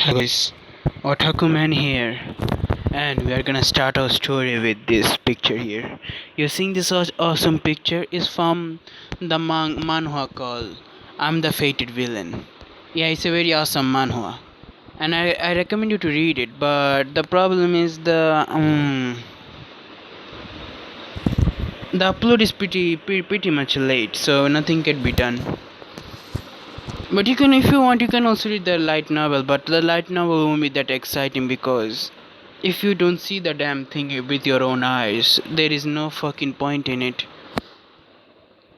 Hello guys, Otaku Man here, and we are gonna start our story with this picture here. You're seeing this awesome picture is from the manhwa called "I'm the Fated Villain." Yeah, it's a very awesome manhwa, and I recommend you to read it. But the problem is the upload is pretty much late, so nothing can be done. But you can, if you want, you can also read the light novel. But the light novel won't be that exciting because if you don't see the damn thing with your own eyes, there is no fucking point in it.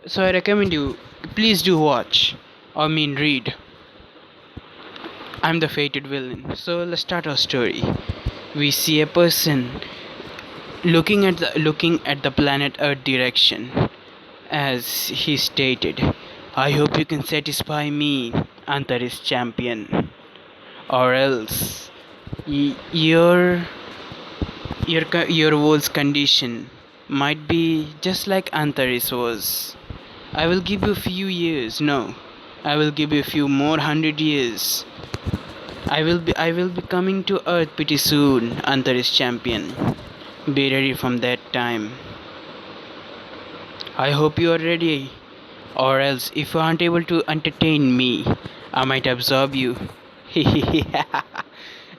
So I recommend you, please do watch. Read. I'm the fated villain. So let's start our story. We see a person looking at the planet Earth direction, as he stated. I hope you can satisfy me, Antares champion, or else your world's condition might be just like Antares was. I will give you a few years. No, I will give you a few more 100 years. I will be coming to Earth pretty soon, Antares champion. Be ready from that time. I hope you are ready. Or else, if you aren't able to entertain me, I might absorb you.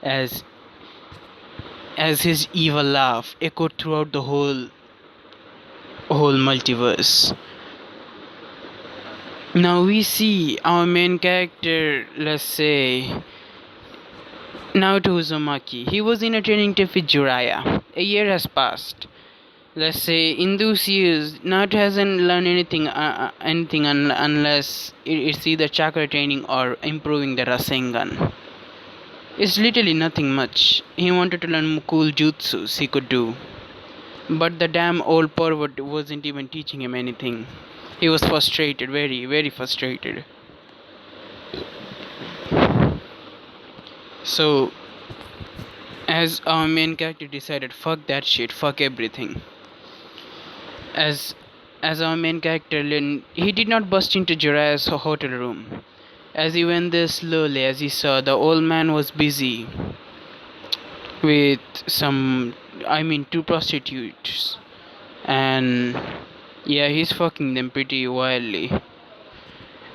as as his evil laugh echoed throughout the whole multiverse. Now we see our main character, let's say Naoto Uzumaki. He was in a training camp with Jiraiya. A year has passed. Let's say in those years, Naruto hasn't learned anything unless it's either chakra training or improving the Rasengan. It's literally nothing much. He wanted to learn cool jutsus he could do, but the damn old pervert wasn't even teaching him anything. He was frustrated, very, very frustrated. So, as our main character decided, fuck that shit, fuck everything. As as our main character, he did not burst into Jiraiya's hotel room. As he went there slowly, as he saw the old man was busy with two prostitutes, and yeah, he's fucking them pretty wildly.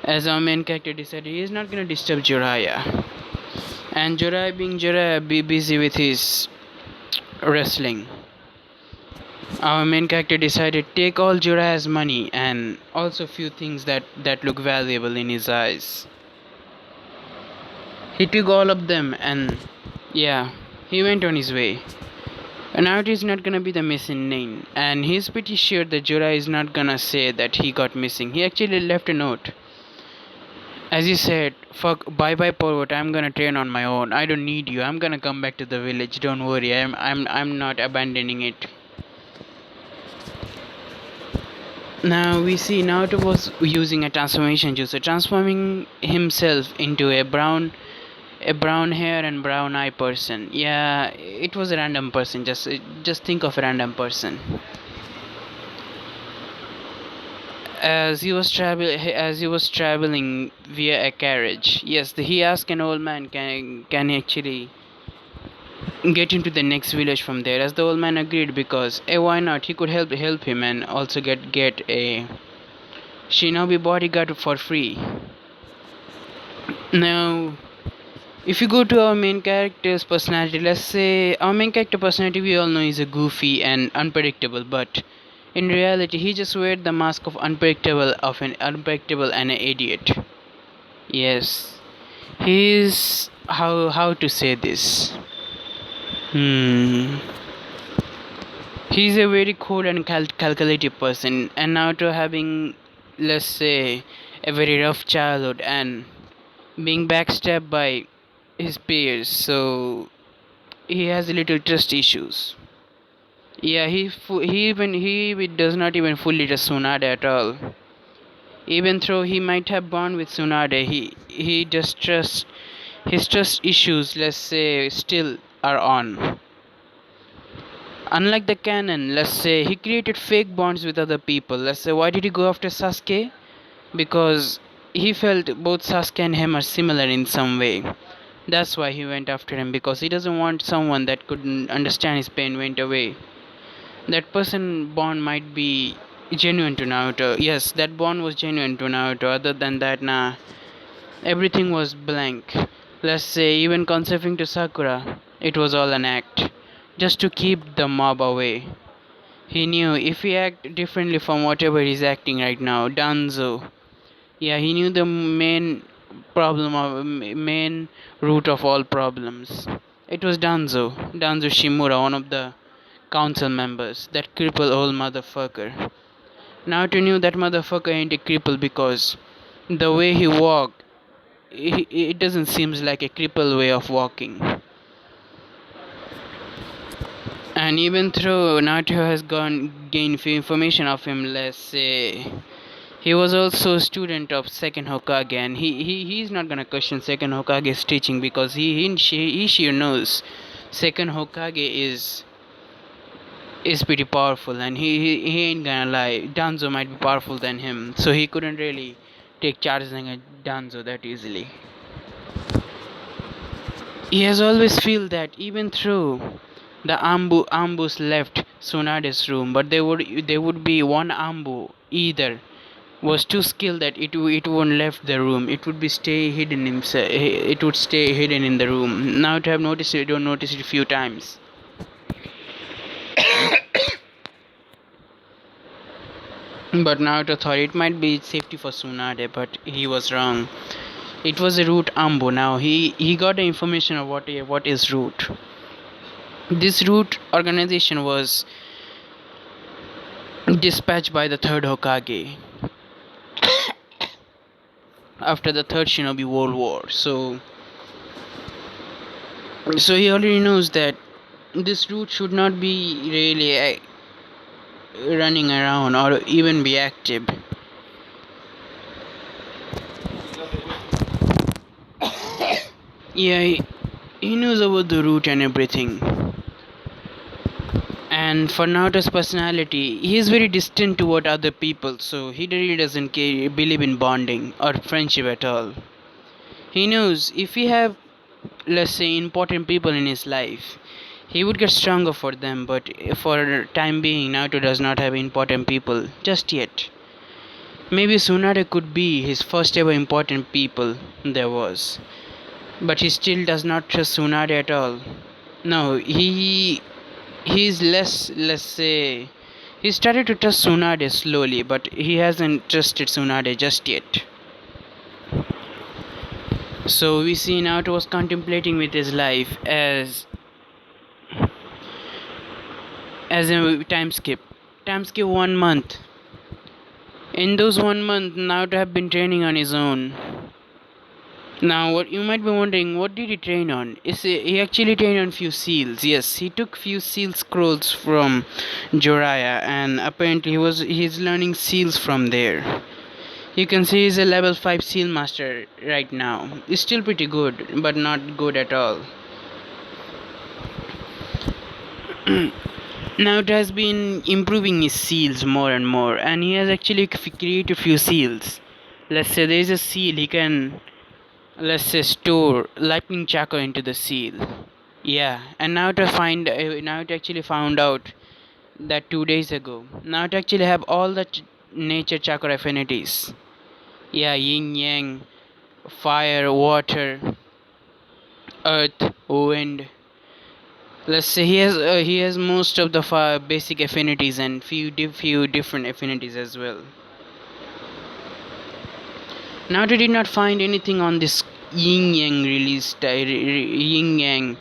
As our main character decided, he is not gonna disturb Jiraiya, and Jiraiya, being Jiraiya, be busy with his wrestling. Our main character decided take all Jiraiya's money and also few things that look valuable in his eyes. He took all of them and yeah, he went on his way. And now it is not gonna be the missing name, and he's pretty sure that Jiraiya is not gonna say that he got missing. He actually left a note. As he said, fuck, bye bye Porvot, I'm gonna train on my own. I don't need you. I'm gonna come back to the village. Don't worry. I'm not abandoning it. Now we see Naruto was using a transformation juice, transforming himself into a brown hair and brown eye person. Yeah, it was a random person. Just think of a random person. As he was traveling via a carriage, yes, he asked an old man, can he actually get into the next village from there? As the old man agreed, because why not, he could help him and also get a shinobi bodyguard for free. Now if you go to our main character's personality, let's say our main character personality, we all know is a goofy and unpredictable, but in reality he just wear the mask of unpredictable and an idiot. Yes, he's how to say this. He's a very cool and calculative person, and now to having, let's say, a very rough childhood and being backstabbed by his peers, so he has a little trust issues. Yeah, he does not even fully trust Tsunade at all. Even though he might have bond with Tsunade, he just trusts, his trust issues, let's say, still are on. Unlike the canon, let's say, he created fake bonds with other people. Let's say, why did he go after Sasuke? Because he felt both Sasuke and him are similar in some way. That's why he went after him, because he doesn't want someone that couldn't understand his pain went away. That person bond might be genuine to Naruto. Yes, that bond was genuine to Naruto. Other than that, nah, everything was blank. Let's say even conceiving to Sakura, it was all an act, just to keep the mob away. He knew if he act differently from whatever he's acting right now, Danzo. Yeah, he knew the main root of all problems. It was Danzo Shimura, one of the council members, that crippled old motherfucker. Naruto knew that motherfucker ain't a cripple because the way he walked, it doesn't seem like a cripple way of walking. And even though Naruto has gained few information of him, let's say he was also a student of second Hokage, and he's not gonna question second Hokage's teaching, because he sure knows second Hokage is pretty powerful, and he ain't gonna lie. Danzo might be powerful than him, so he couldn't really take charges against Danzo that easily. He has always feel that even through the ambus left Tsunade's room, but there would be one ambu either was too skilled that it won't left the room. It would be stay hidden himself. It would stay hidden in the room. Now to have noticed it, don't notice it a few times. But now to thought it might be safety for Tsunade, but he was wrong. It was a root ambu. Now he got the information of what is root. This root organization was dispatched by the third Hokage after the third Shinobi World War. So he already knows that this root should not be really running around or even be active. Yeah, he knows about the root and everything. And for Naruto's personality, he is very distant toward other people, so he really doesn't believe in bonding or friendship at all. He knows if he have, let's say, important people in his life, he would get stronger for them, but for time being, Naruto does not have important people just yet. Maybe Tsunade could be his first ever important people there was, but he still does not trust Tsunade at all. No, he's less, let's say, he started to trust Tsunade slowly, but he hasn't trusted Tsunade just yet. So we see Naruto was contemplating with his life as a time skip. Time skip 1 month. In those 1 month, Naruto have been training on his own. Now, what you might be wondering, what did he train on? He actually trained on few seals. Yes, he took few seal scrolls from Jiraiya, and apparently he's learning seals from there. You can see he's a level 5 seal master right now. He's still pretty good, but not good at all. Now it has been improving his seals more and more, and he has actually created few seals. Let's say there is a seal he can, let's say, store lightning chakra into the seal. Yeah, and now it actually found out that 2 days ago. Now it actually have all the nature chakra affinities. Yeah, yin yang, fire, water, earth, wind. Let's say he has most of the basic affinities and few different affinities as well. Now they did not find anything on this yin yang yin yang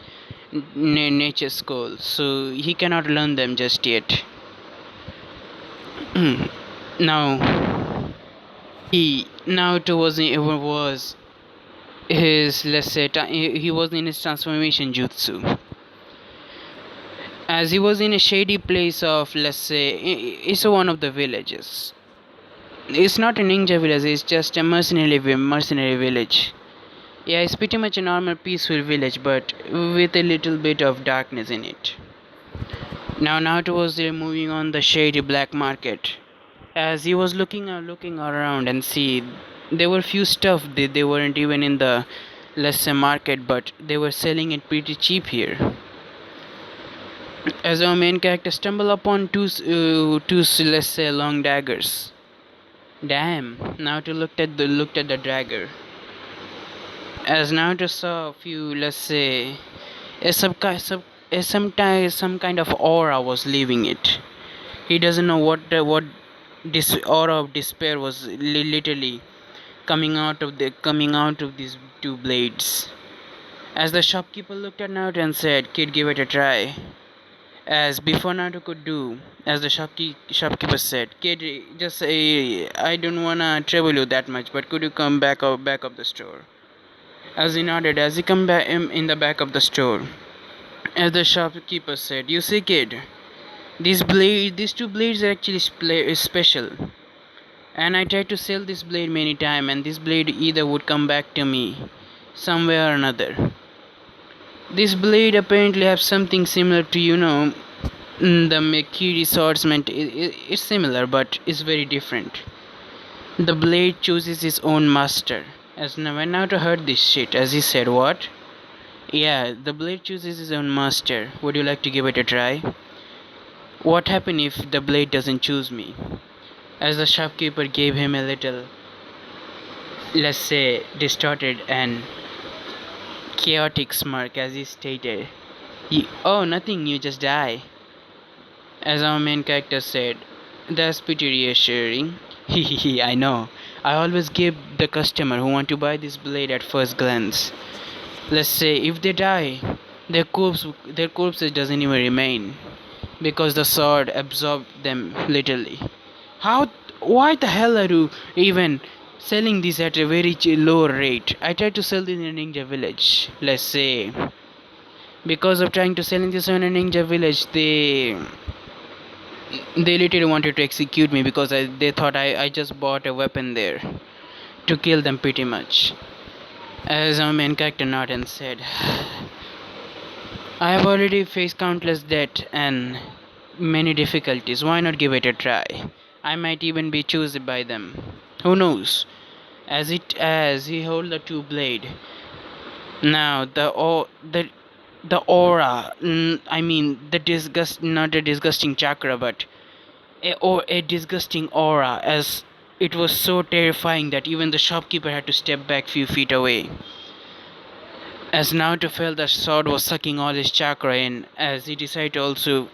nature scroll, so he cannot learn them just yet. Now it was his, let's say, he was in his transformation jutsu, as he was in a shady place of, let's say, it's one of the villages. It's not a ninja village, it's just a mercenary village. Yeah, it's pretty much a normal peaceful village, but with a little bit of darkness in it. Now Naruto was there moving on the shady black market. As he was looking around and see, there were few stuff they weren't even in the let's say market, but they were selling it pretty cheap here. As our main character stumbled upon two let's say long daggers. Damn! Now to looked at the dagger. As now to saw a few let's say some kind of aura was leaving it. He doesn't know what this aura of despair was literally coming out of these two blades. As the shopkeeper looked at Naruto and said, "Kid, give it a try." As before Naruto could do, as the shopkeeper said, "Kid, just I don't wanna trouble you that much, but could you come back of the store?" As he nodded, as he come back in the back of the store, as the shopkeeper said, "You see, kid, these two blades are actually special. And I tried to sell this blade many times, and this blade either would come back to me, somewhere or another. This blade apparently has something similar to, the Makiri swordsman. It's similar, but it's very different. The blade chooses its own master." As when Naruto heard this shit, as he said, "What?" "Yeah, the blade chooses its own master. Would you like to give it a try?" "What happens if the blade doesn't choose me?" As the shopkeeper gave him a little, let's say, distorted and chaotic smirk as he stated, "Oh, nothing, you just die." As our main character said, "That's pretty reassuring." Hehehe, I know. I always give the customer who want to buy this blade at first glance. Let's say if they die, their corpses doesn't even remain because the sword absorbed them literally. How? Why the hell are you even selling this at a very low rate? I tried to sell this in a ninja village. Let's say because of trying to sell this in a ninja village, they literally wanted to execute me because they thought I just bought a weapon there to kill them pretty much." As our main character nodded and said, "I have already faced countless deaths and many difficulties. Why not give it a try? I might even be chosen by them. Who knows?" As he held the two blade. Now the aura, I mean the disgust, not a disgusting chakra, but a disgusting aura, as it was so terrifying that even the shopkeeper had to step back few feet away. As Naruto felt the sword was sucking all his chakra in, as he decided to also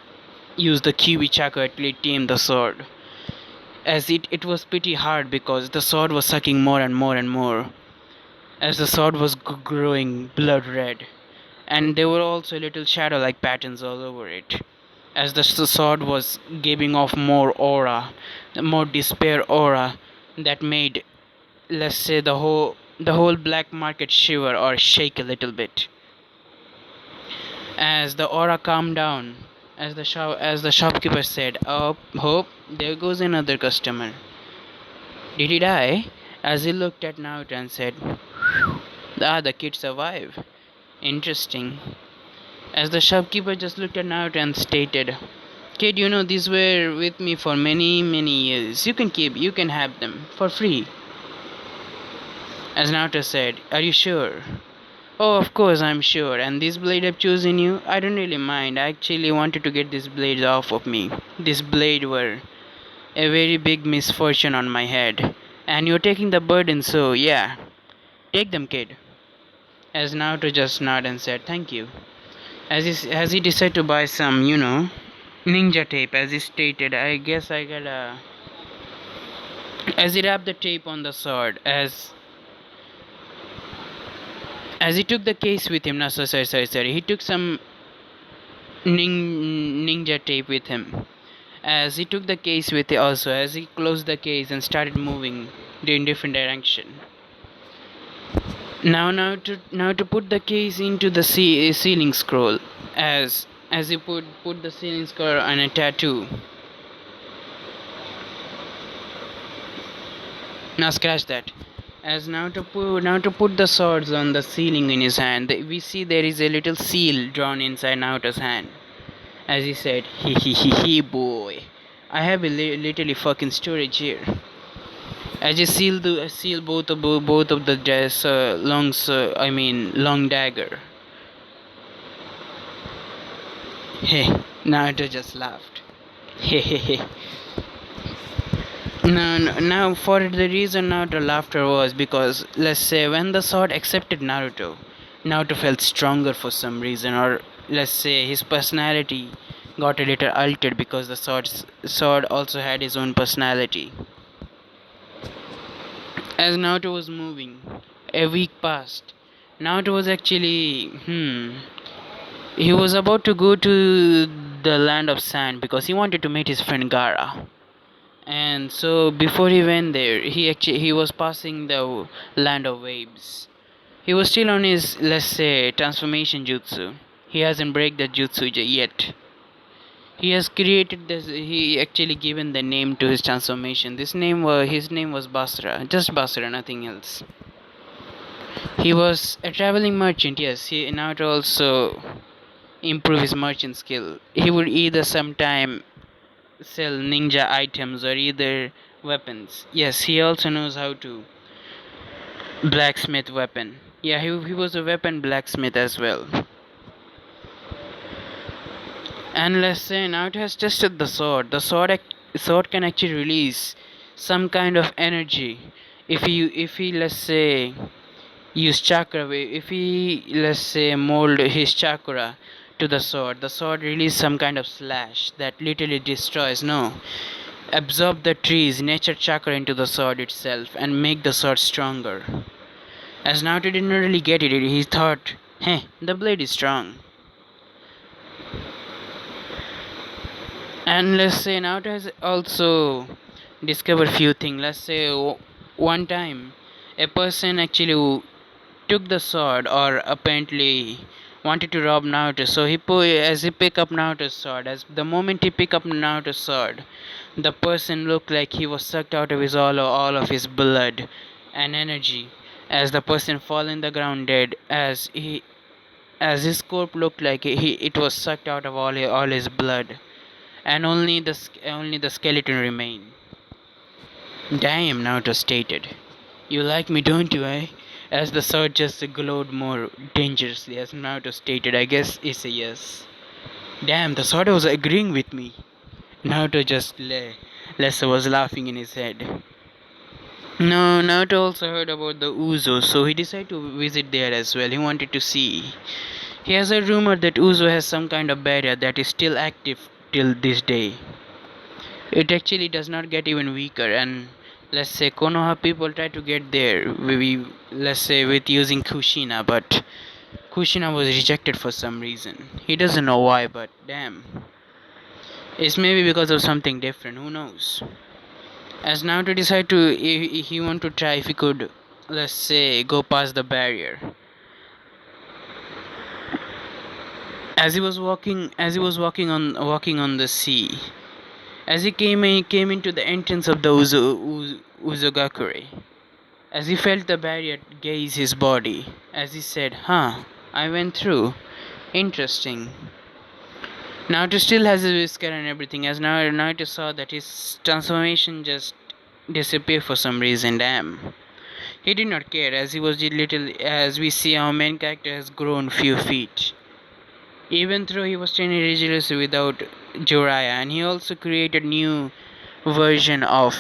use the Kiwi chakra to tame the sword. As it was pretty hard because the sword was sucking more and more and more. As the sword was growing blood red, and there were also little shadow like patterns all over it. As the sword was giving off more aura, more despair aura, that made, let's say, the whole black market shiver or shake a little bit. As the aura calmed down, as the shopkeeper said, "Oh, hope, there goes another customer." "Did he die?" As he looked at Naruto and said, "Ah, the kid survived. Interesting." As the shopkeeper just looked at Naruto and stated, "Kid, these were with me for many, many years. You can have them for free." As Naruto said, "Are you sure?" "Oh, of course I'm sure. And this blade I've chosen you, I don't really mind. I actually wanted to get these blades off of me. This blade were a very big misfortune on my head. And you're taking the burden, so yeah. Take them, kid." As Naruto just nodded and said, "Thank you." As he decided to buy some, ninja tape, as he stated, "I guess I gotta." As he wrapped the tape on the sword, as he took the case with him, no, sorry. He took some ninja tape with him. As he took the case with it also, as he closed the case and started moving in different direction. Now to put the case into the ceiling scroll, as he put the ceiling scroll on a tattoo. Now scratch that. As now to put the swords on the ceiling in his hand, we see there is a little seal drawn inside Naruto's hand. As he said, "He boy, I have a literally fucking storage here." As you seal both of the longs, I mean long dagger. Hey, Naruto just laughed. Hehehe. Now for the reason Naruto laughter was because, let's say, when the sword accepted Naruto felt stronger for some reason, or let's say his personality got a little altered because the sword also had his own personality. As Naruto was moving, a week passed. Naruto was actually he was about to go to the land of sand because he wanted to meet his friend Gara. And so before he went there, he was passing the land of waves. He was still on his, let's say, transformation jutsu. He hasn't break the jutsu yet. He has created this. He actually given the name to his transformation. His name was Basra, just Basra, nothing else. He was a traveling merchant. Yes, he now to also improve his merchant skill. He would either sometime sell ninja items or either weapons. Yes, he also knows how to blacksmith weapon. Yeah, he was a weapon blacksmith as well. And let's say now it has tested the sword. Sword can actually release some kind of energy. If he let's say use chakra, if he let's say mold his chakra to the sword release some kind of slash that literally destroys. No, absorb the tree's nature chakra into the sword itself and make the sword stronger. As Naruto didn't really get it, he thought, hey, the blade is strong. And let's say Naruto has also discovered few things. Let's say one time a person actually took the sword or apparently wanted to rob Naruto. So as he pick up Naruto's sword, as the moment he pick up Naruto's sword, the person looked like he was sucked out of his all of his blood and energy. As the person fall in the ground dead, as his corpse looked like it was sucked out of all his blood, and only the skeleton remained. Damn, Naruto stated. You like me, don't you, eh? As the sword just glowed more dangerously, as Naruto stated, I guess it's a yes. Damn, the sword was agreeing with me. Naruto just Lessa was laughing in his head. No, Naruto also heard about the Uzo, so he decided to visit there as well. He wanted to see. He has a rumor that Uzo has some kind of barrier that is still active till this day. It actually does not get even weaker, and let's say Konoha people try to get there, let's say with using Kushina, but Kushina was rejected for some reason. He doesn't know why, but damn. It's maybe because of something different, who knows. As now to decide to he want to try if he could, let's say, go past the barrier. Walking on the sea. As he came into the entrance of the Uzogakure. As he felt the barrier gaze his body, as he said, "Huh, I went through. Interesting." Naruto still has his whisker and everything, as Naruto saw that his transformation just disappeared for some reason. Damn. He did not care, as he was little, as we see our main character has grown few feet. Even though he was training rigorously without Jiraiya, and he also created new version of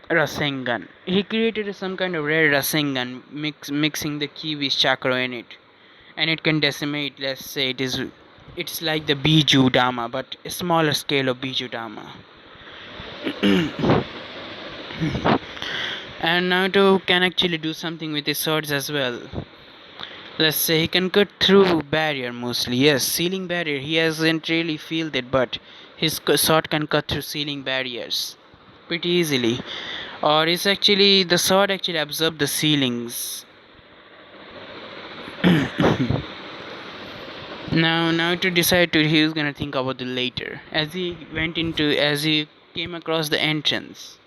Rasengan. He created some kind of rare Rasengan, mixing the Kiwi's chakra in it, and it can decimate. Let's say it's like the Biju Dama, but a smaller scale of Biju Dama. And Naruto can actually do something with his swords as well. Let's say he can cut through barrier mostly. Yes, ceiling barrier. He hasn't really felt it, but his sword can cut through ceiling barriers pretty easily. Or it's actually the sword actually absorbs the ceilings. Now to decide to he was gonna think about it later. As he came across the entrance.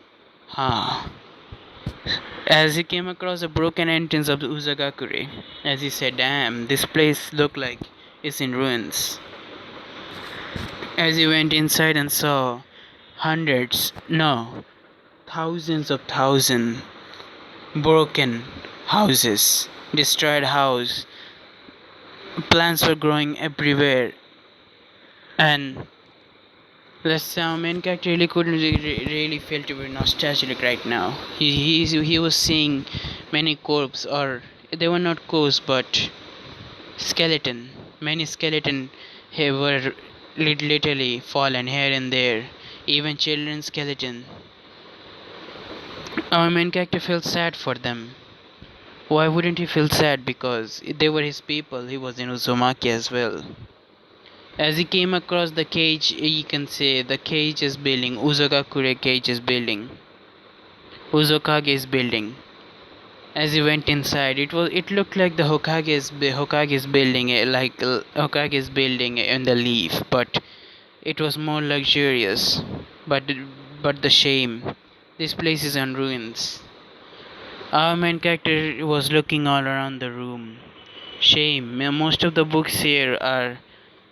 As he came across the broken entrance of the Uzagakure, as he said, "Damn, this place looked like it's in ruins." As he went inside and saw hundreds, no, thousands broken houses, destroyed house, plants were growing everywhere, and let's say our main character really couldn't really feel to be nostalgic right now. He was seeing many corpses, or they were not corpses but skeleton. Many skeleton here were literally fallen here and there. Even children's skeleton. Our main character felt sad for them. Why wouldn't he feel sad? Because they were his people. He was in Uzumaki as well. As he came across the cage, you can say the cage is building. Uzogakure cage is building. Uzokage's building. As he went inside, it looked like the Hokage's building, like Hokage's building in the leaf, but it was more luxurious. But but the shame, this place is in ruins. Our main character was looking all around the room. Shame. Most of the books here are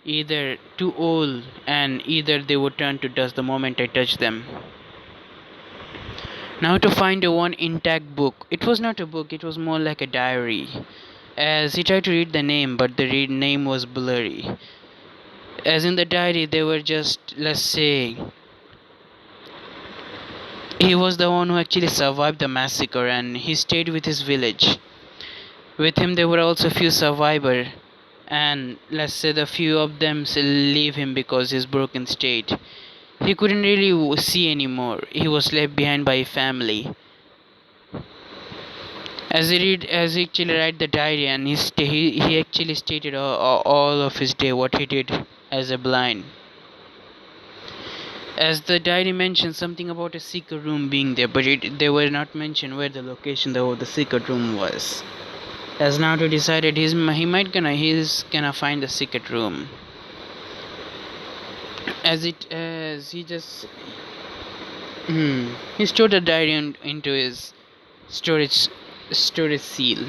either too old and either they would turn to dust the moment I touch them. Now to find a one intact book. It was not a book, it was more like a diary. As he tried to read the name, but the name was blurry. As in the diary, they were just, let's say, he was the one who actually survived the massacre and he stayed with his village. With him, there were also few survivors, and let's say the few of them leave him because his broken state. He couldn't really see anymore. He was left behind by a family. As he actually read the diary, and he actually stated all of his day what he did as a blind. As the diary mentioned something about a secret room being there, but they were not mentioned where the location of the secret room was. As Naruto decided he's gonna find the secret room. As he just he stored the diary into his storage seal.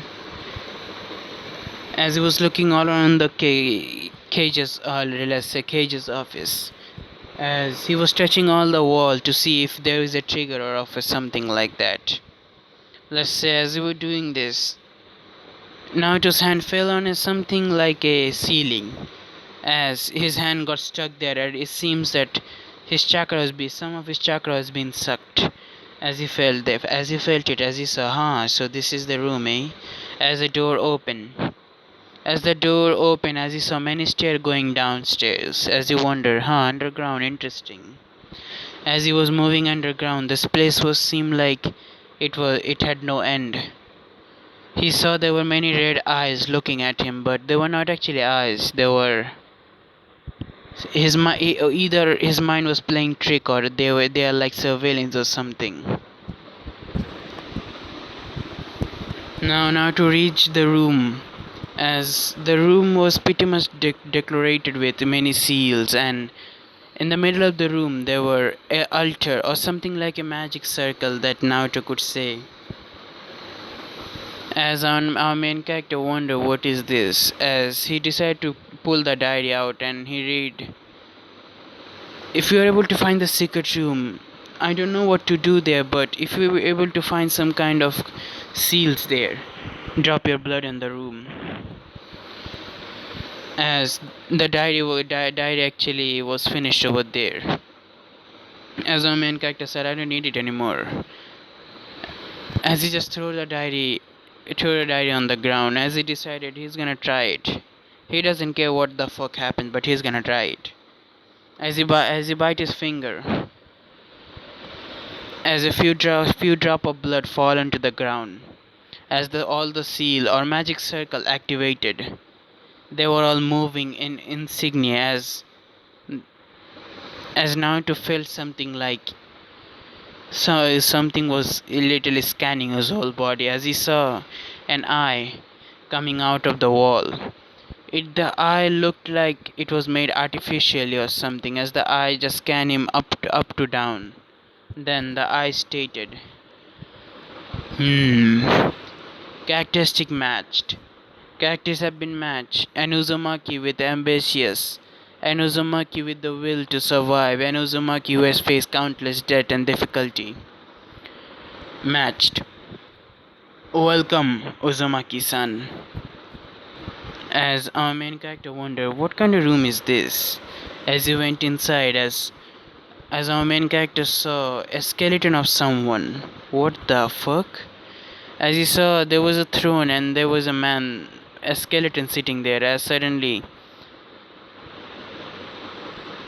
As he was looking all around the cages, let's say cages office, as he was touching all the wall to see if there is a trigger or of something like that. Let's say as he was doing this, Naruto's hand fell on something like a ceiling. As his hand got stuck there, and it seems that some of his chakra has been sucked. As he felt it, as he saw, so this is the room, eh? As the door opened, as he saw many stairs going downstairs. As he wondered, underground, interesting. As he was moving underground, this place seemed like it had no end. He saw there were many red eyes looking at him, but they were not actually eyes. They were either his mind was playing trick or they are like surveillance or something. Now to reach the room, as the room was pretty much decorated with many seals, and in the middle of the room there were an altar or something like a magic circle that Naruto could say. As our main character wondered what is this, as he decided to pull the diary out and he read, if you are able to find the secret room, I don't know what to do there, but if you were able to find some kind of seals there, drop your blood in the room. As the diary actually was finished over there. As our main character said, I don't need it anymore. As he just threw the diary on the ground, as he decided he's gonna try it. He doesn't care what the fuck happened, but he's gonna try it. As he bite his finger, as a few drop of blood fall onto the ground. As all the seal or magic circle activated, they were all moving in insignia. As Naruto felt something like something was literally scanning his whole body. As he saw an eye coming out of the wall. The eye looked like it was made artificially or something, as the eye just scanned him up to down. Then the eye stated, characteristic matched. Characters have been matched. An Uzumaki with ambitious, an Uzumaki with the will to survive, an Uzumaki who has faced countless death and difficulty. matched. Welcome, Uzumaki-san. As our main character wondered, what kind of room is this? As he went inside, as our main character saw a skeleton of someone. What the fuck? As he saw, there was a throne and there was a man, a skeleton sitting there. As suddenly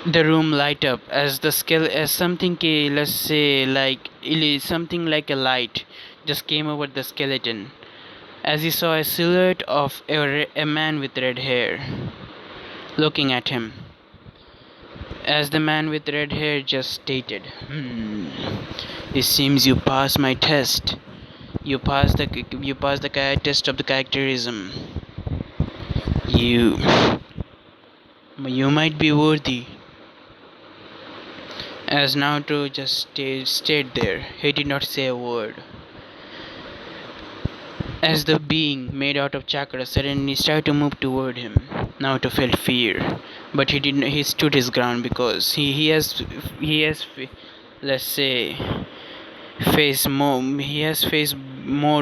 the room light up as as something let's say like something like a light just came over the skeleton. As he saw a silhouette of a man with red hair looking at him. As the man with red hair just stated, it seems you passed my test. You passed the test of the characterism. You you might be worthy. As Naruto just stayed there, he did not say a word. As the being made out of chakra suddenly started to move toward him, Naruto felt fear, but he didn't. He stood his ground because he has let's say faced more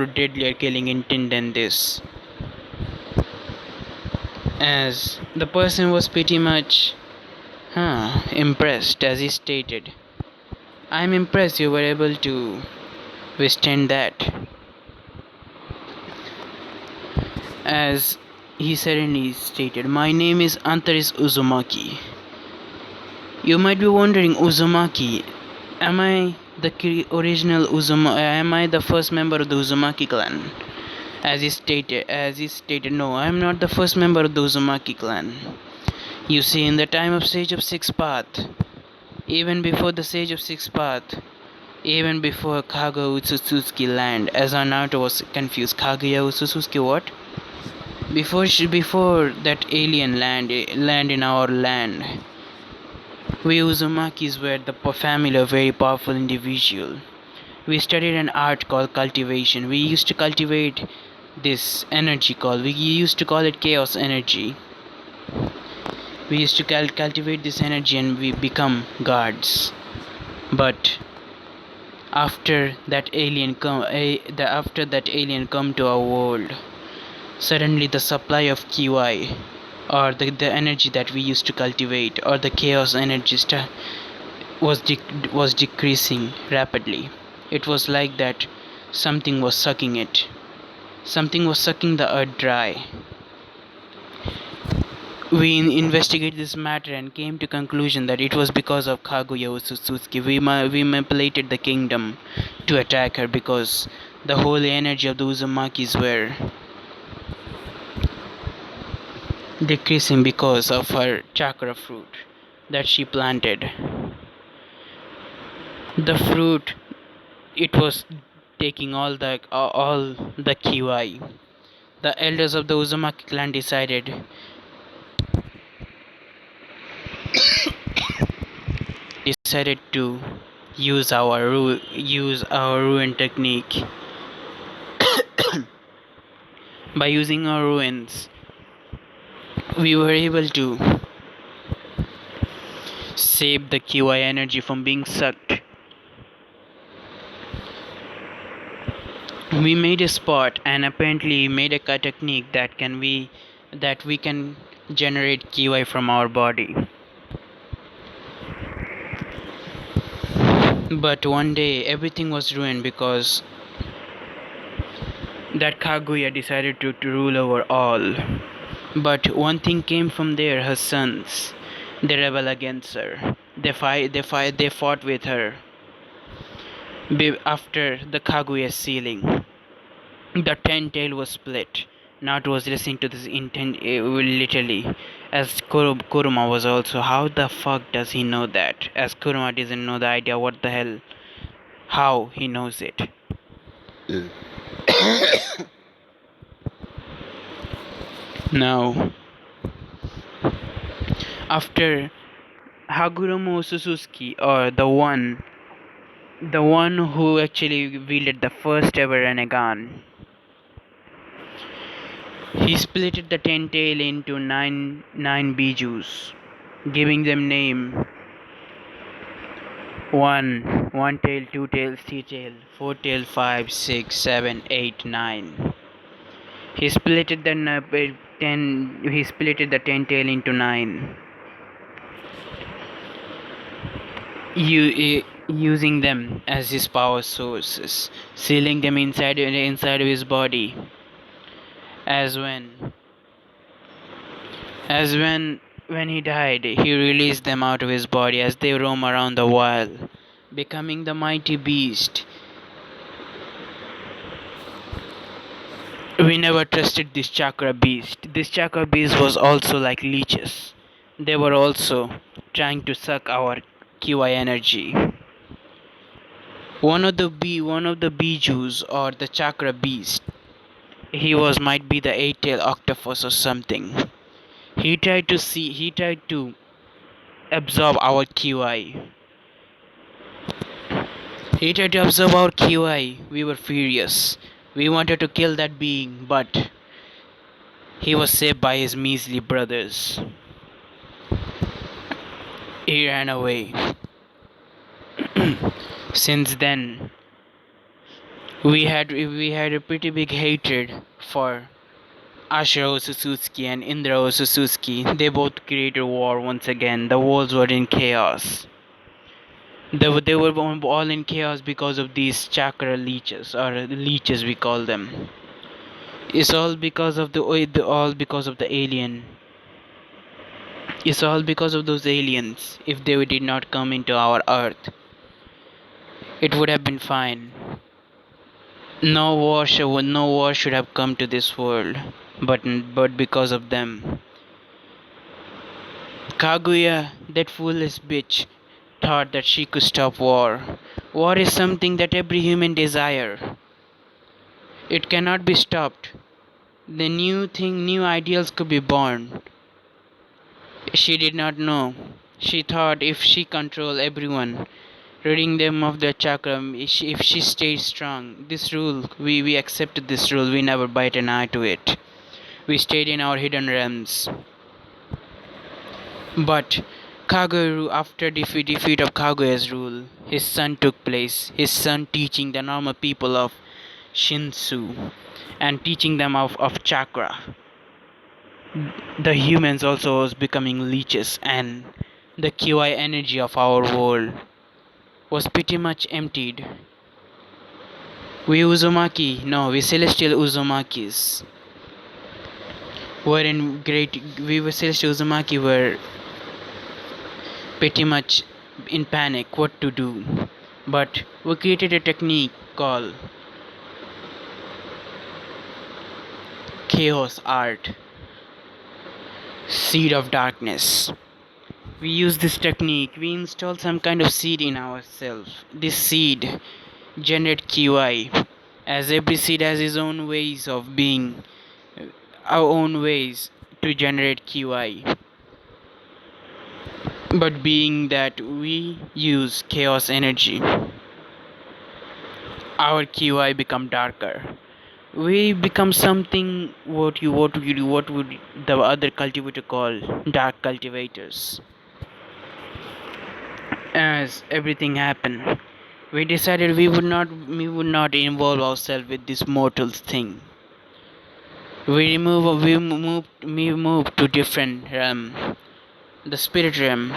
deadlier killing intent than this. As the person was pretty much impressed, as he stated, "I'm impressed you were able to withstand that." As he suddenly stated, "My name is Antaris Uzumaki." You might be wondering, Uzumaki, am I the original Uzumaki? Am I the first member of the Uzumaki clan? As he stated, no, I am not the first member of the Uzumaki clan. You see, in the time of Sage of Six Path, even before the Sage of Six Path, even before Kaguya Utsutsuki land, as Naruto was confused, Kaguya Utsutsuki what? Before that alien land in our land, we Uzumakis were the family of very powerful individual. We studied an art called cultivation. We used to cultivate this energy we used to call it chaos energy. We used to cultivate this energy and we become gods. But after that alien come to our world, suddenly the supply of kiwai, or the energy that we used to cultivate, or the chaos energy was decreasing rapidly. It was like that something was sucking it. Something was sucking the earth dry. We investigated this matter and came to conclusion that it was because of Kaguya Utsutsuki. We manipulated the kingdom to attack her because the holy energy of the Uzumakis were decreasing because of her chakra fruit that she planted. The fruit, it was taking all the kiwai. The elders of the Uzumaki clan decided to use our ruin technique. By using our ruins, we were able to save the kiwai energy from being sucked. We made a spot and apparently made a technique that we can generate kiwai from our body. But one day everything was ruined because that Kaguya decided to rule over all. But one thing came from there, her sons. They rebel against her. They fought with her. After the Kaguya sealing, the ten tail was split. Naruto was listening to this literally, as Kuruma was also. How the fuck does he know that? As Kuruma doesn't know the idea what the hell, how he knows it. Now, after Haguro Suzuki, or the one who actually wielded the first ever Renegan, he split the ten tail into nine bijus, giving them name 1, One tail, two tails, three tail, four tail, five, six, seven, eight, nine. He splitted the ten. He splitted the 10 tail into nine. Using them as his power sources, sealing them inside of his body. As when as when he died, he released them out of his body as they roam around the wild, becoming the mighty beast. We never trusted this chakra beast. This chakra beast was also like leeches. They were also trying to suck our QI energy. One of the bijus or the chakra beast. Might be the eight-tailed octopus or something. He tried to absorb our QI. He tried to absorb our QI. We were furious. We wanted to kill that being, but he was saved by his measly brothers. He ran away. Since then, we had a pretty big hatred for Ashura Otsutsuki and Indra Otsutsuki. They both created war once again. The walls were in chaos. They were all in chaos because of these chakra leeches, or leeches we call them. It's all because of the alien. It's all because of those aliens. If they did not come into our Earth, it would have been fine. No war should have come to this world, but because of them. Kaguya, that foolish bitch, thought that she could stop war. War is something that every human desire. It cannot be stopped. The new ideals could be born. She did not know. She thought if she controlled everyone, ridding them of their chakra, if she stayed strong. This rule, we accepted this rule. We never bite an eye to it. We stayed in our hidden realms. But Kaguya, after defeat of Kaguya's rule, his son took place. His son teaching the normal people of Shinsu and teaching them of chakra. The humans also was becoming leeches, and the QI energy of our world was pretty much emptied. We celestial Uzumakis we celestial Uzumaki were pretty much in panic what to do. But we created a technique called Chaos Art, Seed of Darkness. We use this technique. We install some kind of seed in ourselves. This seed generate QI, as every seed has its own ways of being, our own ways to generate QI. But being that we use chaos energy, our QI become darker. We become something what would the other cultivator call dark cultivators. As everything happened, we decided we would not involve ourselves with this mortal thing. We moved to different realm, the spirit realm.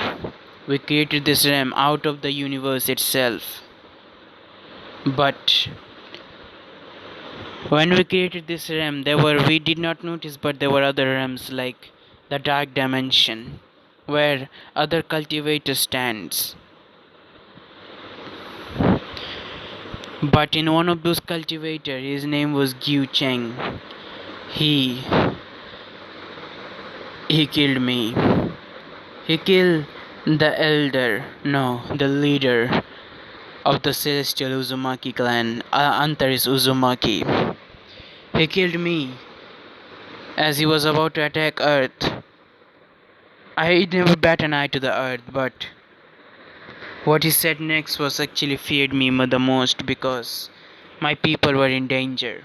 We created this realm out of the universe itself. But when we created this realm, we did not notice, but there were other realms like the dark dimension, where other cultivator stands. But in one of those cultivator, his name was Gyu Cheng. He he killed me. He killed the leader of the celestial Uzumaki clan, Antares Uzumaki. He killed me as he was about to attack Earth. I never bat an eye to the Earth, but what he said next was actually feared me the most because my people were in danger.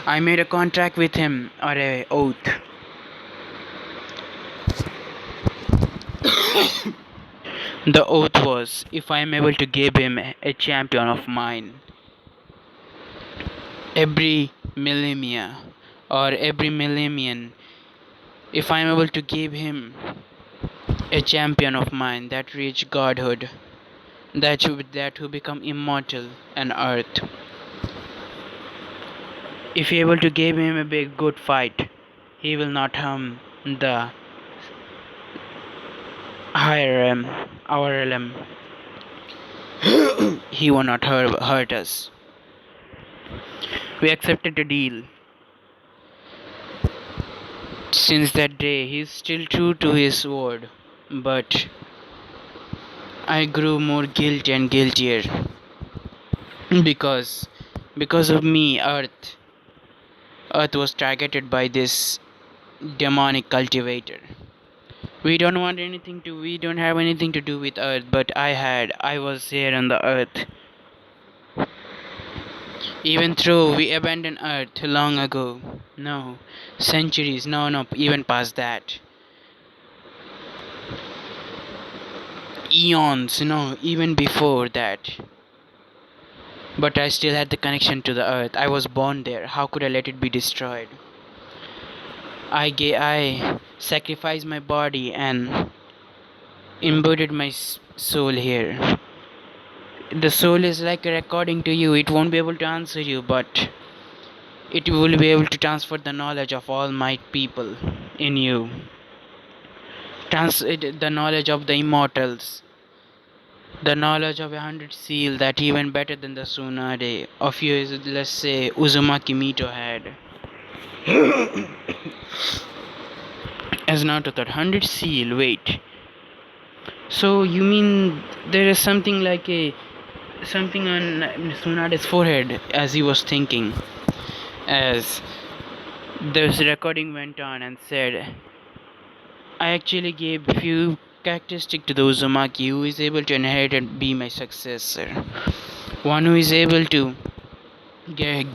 I made a contract with him, or a oath. The oath was, if I am able to give him a champion of mine, every millennia or every millennium, if I am able to give him a champion of mine that reach godhood, that who become immortal and earth. If you're able to give him a big good fight, he will not harm the higher our realm. He will not hurt us. We accepted the deal. Since that day, he is still true to his word, but I grew more guilty and guiltier because because of me, Earth was targeted by this demonic cultivator. We don't have anything to do with Earth, but I was here on the Earth. Even though we abandoned Earth long ago. No, centuries, no, even past that. Eons, no, even before that. But I still had the connection to the Earth. I was born there. How could I let it be destroyed? I sacrificed my body and embodied my soul here. The soul is like a recording to you. It won't be able to answer you, but it will be able to transfer the knowledge of all my people in you. The knowledge of the immortals. The knowledge of 100 seal that even better than the Tsunade of you is, let's say, Uzumaki Mito had. As now to that 100 seal, wait. So you mean there is something like something on Tsunade's forehead as he was thinking, as this recording went on and said, I actually gave few characteristic to the Uzumaki who is able to inherit and be my successor. One who is able to get,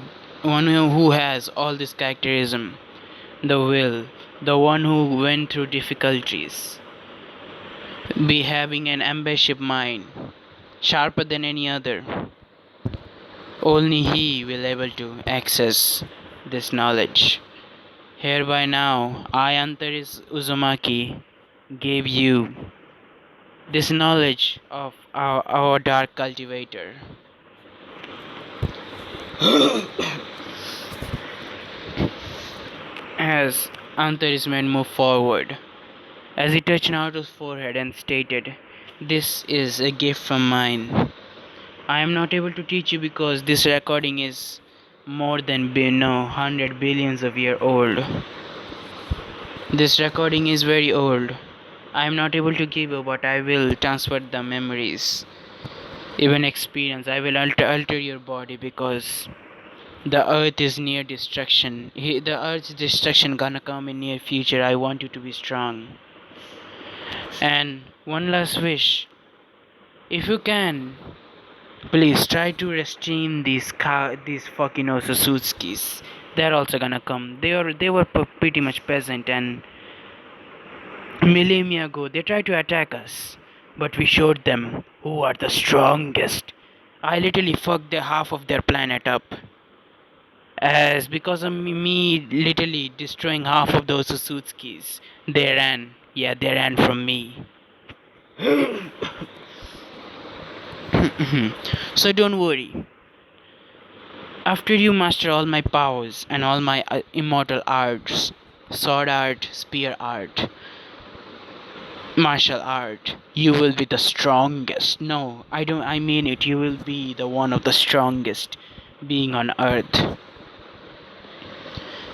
one who has all this characterism, the will, the one who went through difficulties, be having an ambitious mind, sharper than any other. Only he will able to access this knowledge. Hereby now, I, Antaris Uzumaki, gave you this knowledge of our dark cultivator. As Antaris man moved forward, as he touched Naruto's forehead and stated, this is a gift from mine. I am not able to teach you because this recording is more than 100 billions of years old. This recording is very old. I am not able to give you, but I will transfer the memories, even experience. I will alter your body because the earth is near destruction. The earth's destruction gonna come in near future. I want you to be strong. And one last wish, if you can, please try to restrain these fucking Osatsukis. They're also gonna come. They were pretty much peasant, and millennia ago they tried to attack us, but we showed them who are the strongest. I literally fucked the half of their planet up. As because of me literally destroying half of those Osatsukis, they ran. Yeah, they ran from me. So don't worry. After you master all my powers and all my immortal arts, sword art, spear art, martial art, you will be the strongest. No, I mean it. You will be the one of the strongest being on earth.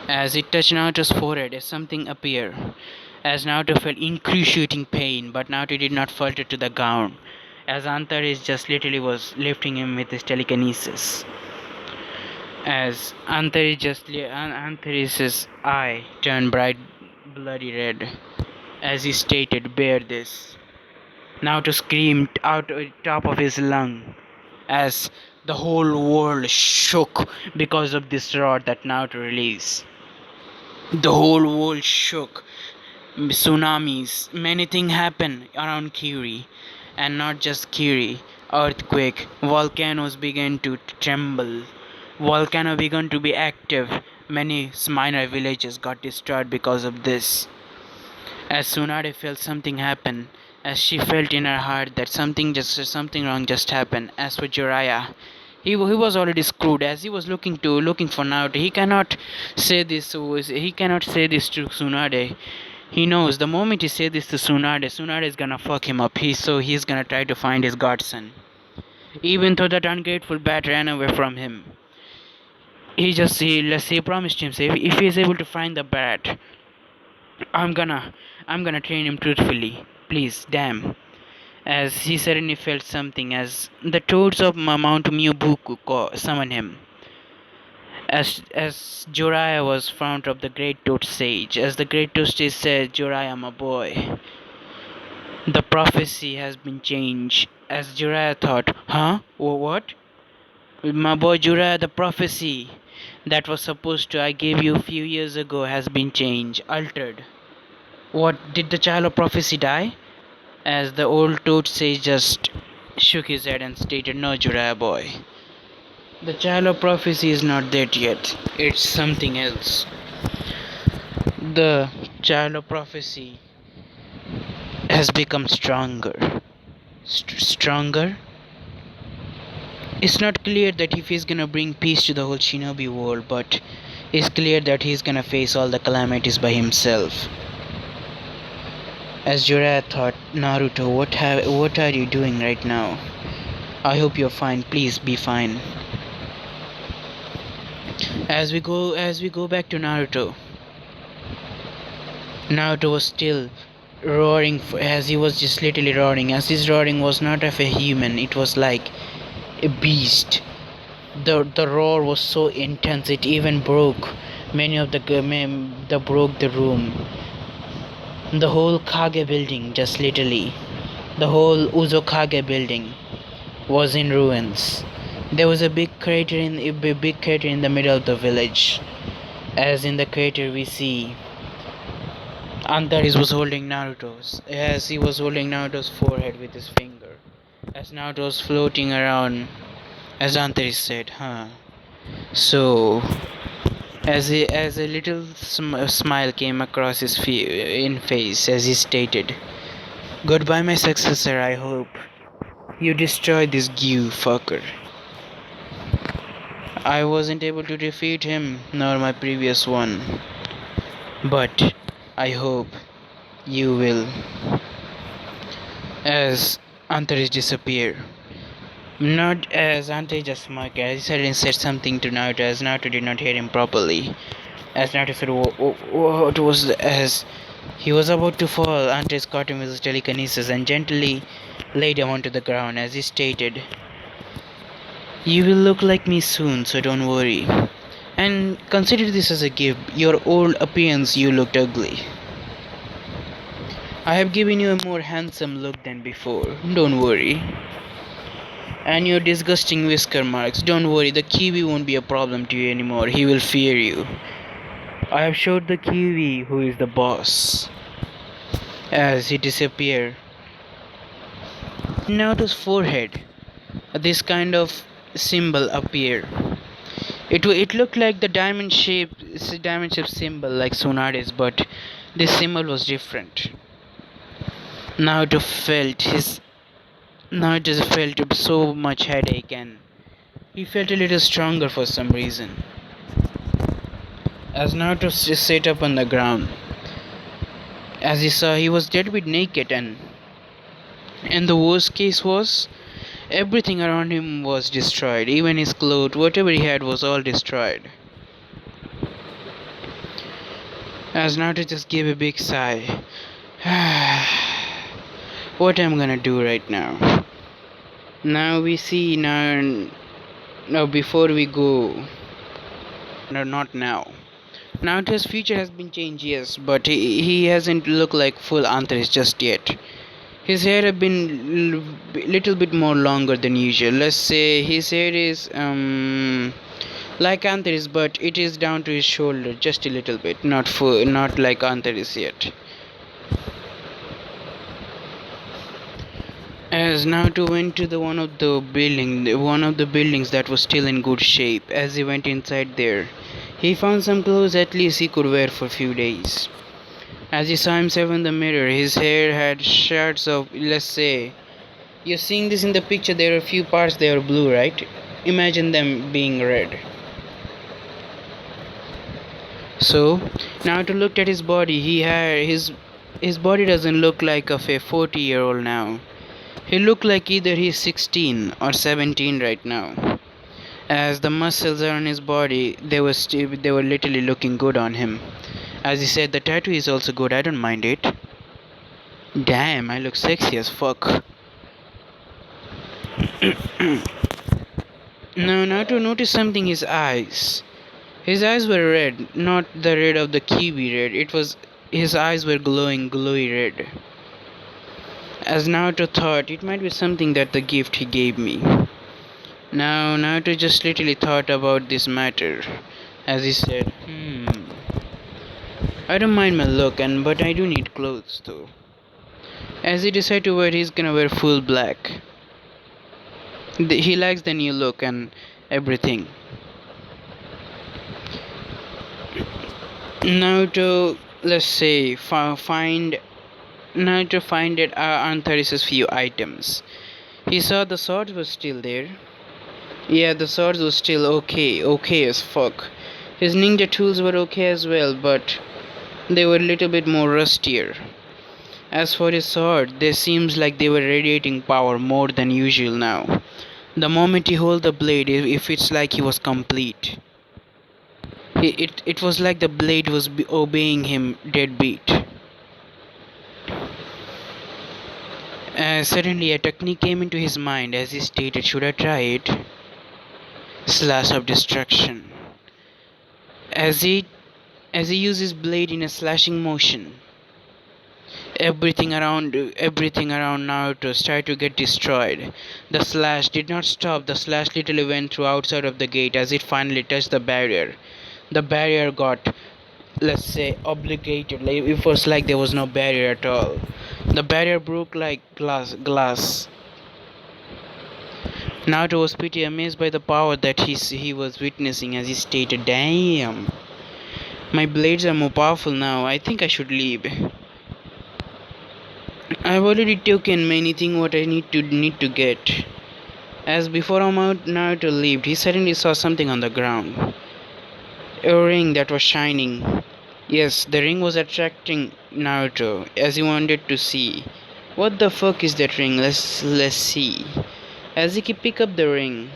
As it touched Naruto's forehead, as something appeared. As Naruto felt excruciating pain, but Naruto did not falter to the ground. As Antares just literally was lifting him with his telekinesis. As Antares' eye turned bright bloody red. As he stated, bear this. Naruto screamed out at the top of his lung. As the whole world shook because of this rod that Naruto released. The whole world shook. Tsunamis, many things happened around Kiri. And not just Kiri, earthquake, volcanoes began to tremble. Volcano began to be active. Many minor villages got destroyed because of this. As Tsunade felt something happen, as she felt in her heart that something wrong just happened. As for Jiraiya, he was already screwed as he was looking for Naruto. He cannot say this to Tsunade. He knows the moment he says this to Tsunade, Tsunade is gonna fuck him up. He's gonna try to find his godson. Even though that ungrateful bat ran away from him, he promised him, say if he is able to find the bat, I'm gonna I'm gonna train him truthfully. Please, damn. As he suddenly felt something as the toads of Mount Myobuku summon him. As Jiraiya was front of the great toad sage, as the great toad sage said, Jiraiya my boy, the prophecy has been changed. As Jiraiya thought, huh? What? My boy Jiraiya, the prophecy that was supposed to I gave you a few years ago has been changed, altered. What, did the child of prophecy die? As the old toad sage just shook his head and stated, no, Jiraiya boy. The child of prophecy is not dead yet. It's something else. The child of prophecy has become stronger. Stronger? It's not clear that if he's gonna bring peace to the whole shinobi world, but it's clear that he's gonna face all the calamities by himself. As Jiraiya thought, Naruto, what are you doing right now? I hope you're fine. Please be fine. As we go back to Naruto. Naruto was still roaring as he was just literally roaring. As his roaring was not of a human, it was like a beast. The roar was so intense it even broke many of the broke the room. The whole Kage building, just literally, the whole Uzokage building was in ruins. There was a big crater in the middle of the village. As in the crater we see Antares was holding Naruto's. As he was holding Naruto's forehead with his finger. As Naruto was floating around, as Antares said, huh? So, as a little smile came across his face as he stated, "Goodbye, my successor. I hope you destroy this Gyu fucker. I wasn't able to defeat him, nor my previous one. But I hope you will." As Antares disappeared. Not as Antares just smirked, as he suddenly said something to Naruto, as Naruto did not hear him properly. As Naruto said, what was as he was about to fall, Antares caught him with his telekinesis and gently laid him onto the ground, as he stated, "You will look like me soon, so don't worry. And consider this as a gift. Your old appearance, you looked ugly. I have given you a more handsome look than before. Don't worry. And your disgusting whisker marks, don't worry, the Kiwi won't be a problem to you anymore. He will fear you. I have showed the Kiwi who is the boss." As he disappeared, Naruto's forehead, this kind of symbol appeared. It looked like the diamond shape symbol like Tsunade's, but this symbol was different. Naruto felt so much headache and he felt a little stronger for some reason. As Naruto sat up on the ground, as he saw he was dead with naked and the worst case was everything around him was destroyed, even his clothes, whatever he had was all destroyed. As Naruto just gave a big sigh. What am I gonna do right now? Now we see now before we go. No, not now. Naruto's future has been changed, yes, but he hasn't looked like full Antares just yet. His hair have been little bit more longer than usual. Let's say his hair is like Antares, but it is down to his shoulder just a little bit, not full, not like Antares yet. As Naruto went to the one of the buildings that was still in good shape. As he went inside there, he found some clothes at least he could wear for a few days. As he saw himself in the mirror, his hair had shards of, let's say, you're seeing this in the picture. There are a few parts they are blue, right? Imagine them being red. So Naruto looked at his body. His body doesn't look like of a 40-year-old now. He looked like either he's 16 or 17 right now. As the muscles on his body, they were literally looking good on him. As he said, the tattoo is also good. I don't mind it. Damn, I look sexy as fuck. Now to notice something, his eyes. His eyes were red, not the red of the kiwi red. His eyes were glowing, glowy red. As Naruto thought, it might be something that the gift he gave me. Now Naruto just literally thought about this matter. As he said, I don't mind my look, but I do need clothes though. As he decided to wear, he's gonna wear full black. He likes the new look and everything. Now to, let's say, find it Antares' few items. He saw the swords were still there. Yeah, the swords were still okay as fuck. His ninja tools were okay as well, but they were a little bit more rustier. As for his sword, they seems like they were radiating power more than usual now. The moment he hold the blade, if it's like he was complete. It was like the blade was obeying him deadbeat. Suddenly a technique came into his mind as he stated, should I try it? Slash of destruction. As he used his blade in a slashing motion, everything around Naruto started to get destroyed. The slash did not stop. The slash literally went through outside of the gate as it finally touched the barrier. The barrier got, let's say, obligated. Like, it was like there was no barrier at all. The barrier broke like glass. Naruto was pretty amazed by the power that he was witnessing as he stated, damn, my blades are more powerful now. I think I should leave. I've already taken many things what I need to get. As before Naruto left, he suddenly saw something on the ground. A ring that was shining. Yes, the ring was attracting Naruto as he wanted to see. What the fuck is that ring? Let's see. As he pick up the ring.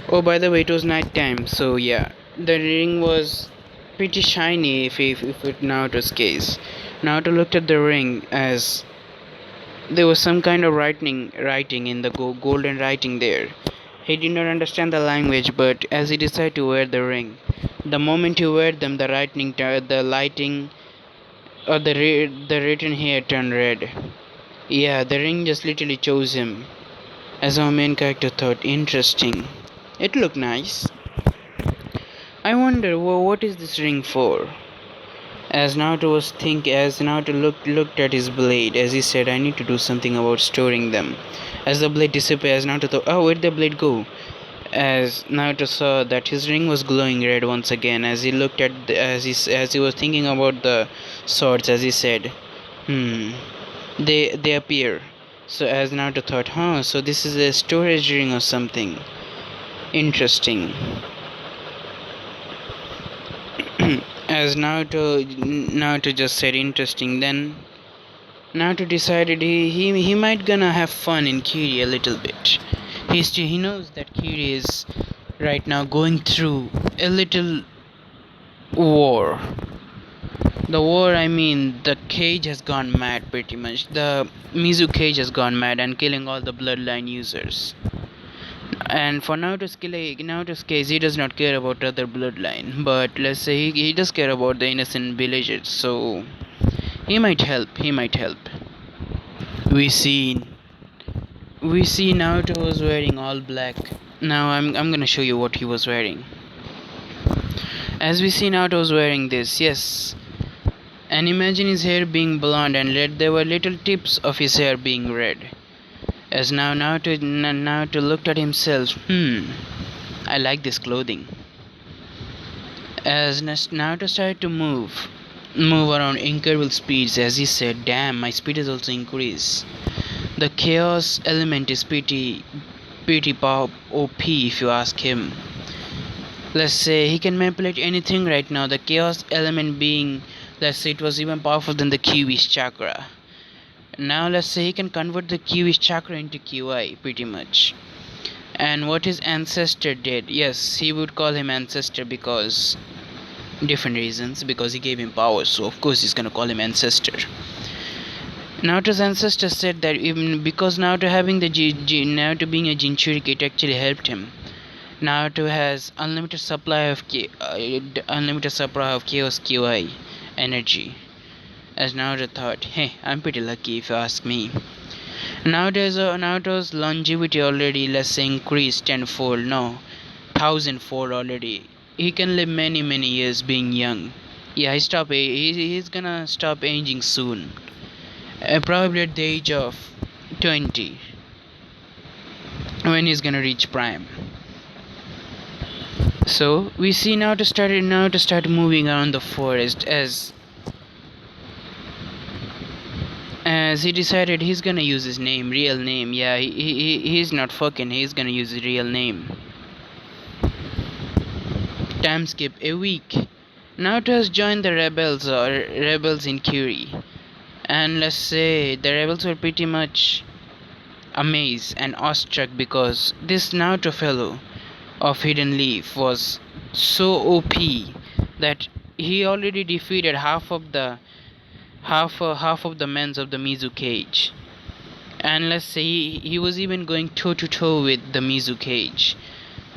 Oh, by the way, it was night time, so yeah. The ring was pretty shiny if it Naruto's case. Naruto looked at the ring as there was some kind of writing in the golden writing there. He did not understand the language, but as he decided to wear the ring, the moment he wear them, the lighting, or the written here turned red. Yeah, the ring just literally chose him. As our main character thought, interesting. It looked nice. I wonder what is this ring for? As Naruto looked at his blade, as he said, I need to do something about storing them. As the blade disappeared, as Naruto thought, oh, where'd the blade go? As Naruto saw that his ring was glowing red once again, as he looked at as he was thinking about the swords, as he said, they appear. So as Naruto thought, so this is a storage ring or something. Interesting. As Naruto just said interesting, then Naruto decided he might gonna have fun in Kiri a little bit. He knows that Kiri is right now going through a little war. The war, I mean, the cage has gone mad pretty much. The Mizu cage has gone mad and killing all the bloodline users. And for Naruto's case, he does not care about other bloodline, but let's say he does care about the innocent villagers, so he might help. We see Naruto was wearing all black. Now I'm gonna show you what he was wearing. As we see Naruto was wearing this, yes. And imagine his hair being blonde and red. There were little tips of his hair being red. As now to looked at himself. I like this clothing. As Naruto started to move around incredible speeds, as he said, "Damn, my speed has also increased." The chaos element is pretty OP if you ask him. Let's say he can manipulate anything right now. The chaos element being, let's say, it was even powerful than the Kiwi's chakra. Now let's say he can convert the Kiwi's chakra into QI pretty much. And what his ancestor did, yes, he would call him ancestor because different reasons, because he gave him power, so of course he's gonna call him ancestor. Naruto's ancestor said that even because Naruto having the Naruto being a Jinchuriki, it actually helped him. Naruto has unlimited supply of chaos QI energy. As Naruto thought, hey, I'm pretty lucky if you ask me. Naruto's longevity already, let's say, increased tenfold, no, thousandfold already. He can live many years being young. Yeah, he's gonna stop aging soon. Probably at the age of 20, when he's gonna reach prime. So we see now to start moving around the forest as he decided he's gonna use his real name. Yeah, he's not fucking. He's gonna use his real name. Time skip a week. Naruto has joined the rebels in Curie, and let's say the rebels were pretty much amazed and awestruck because this Naruto fellow of Hidden Leaf was so OP that he already defeated half of the men of the Mizu cage. And let's say he was even going toe to toe with the Mizu cage,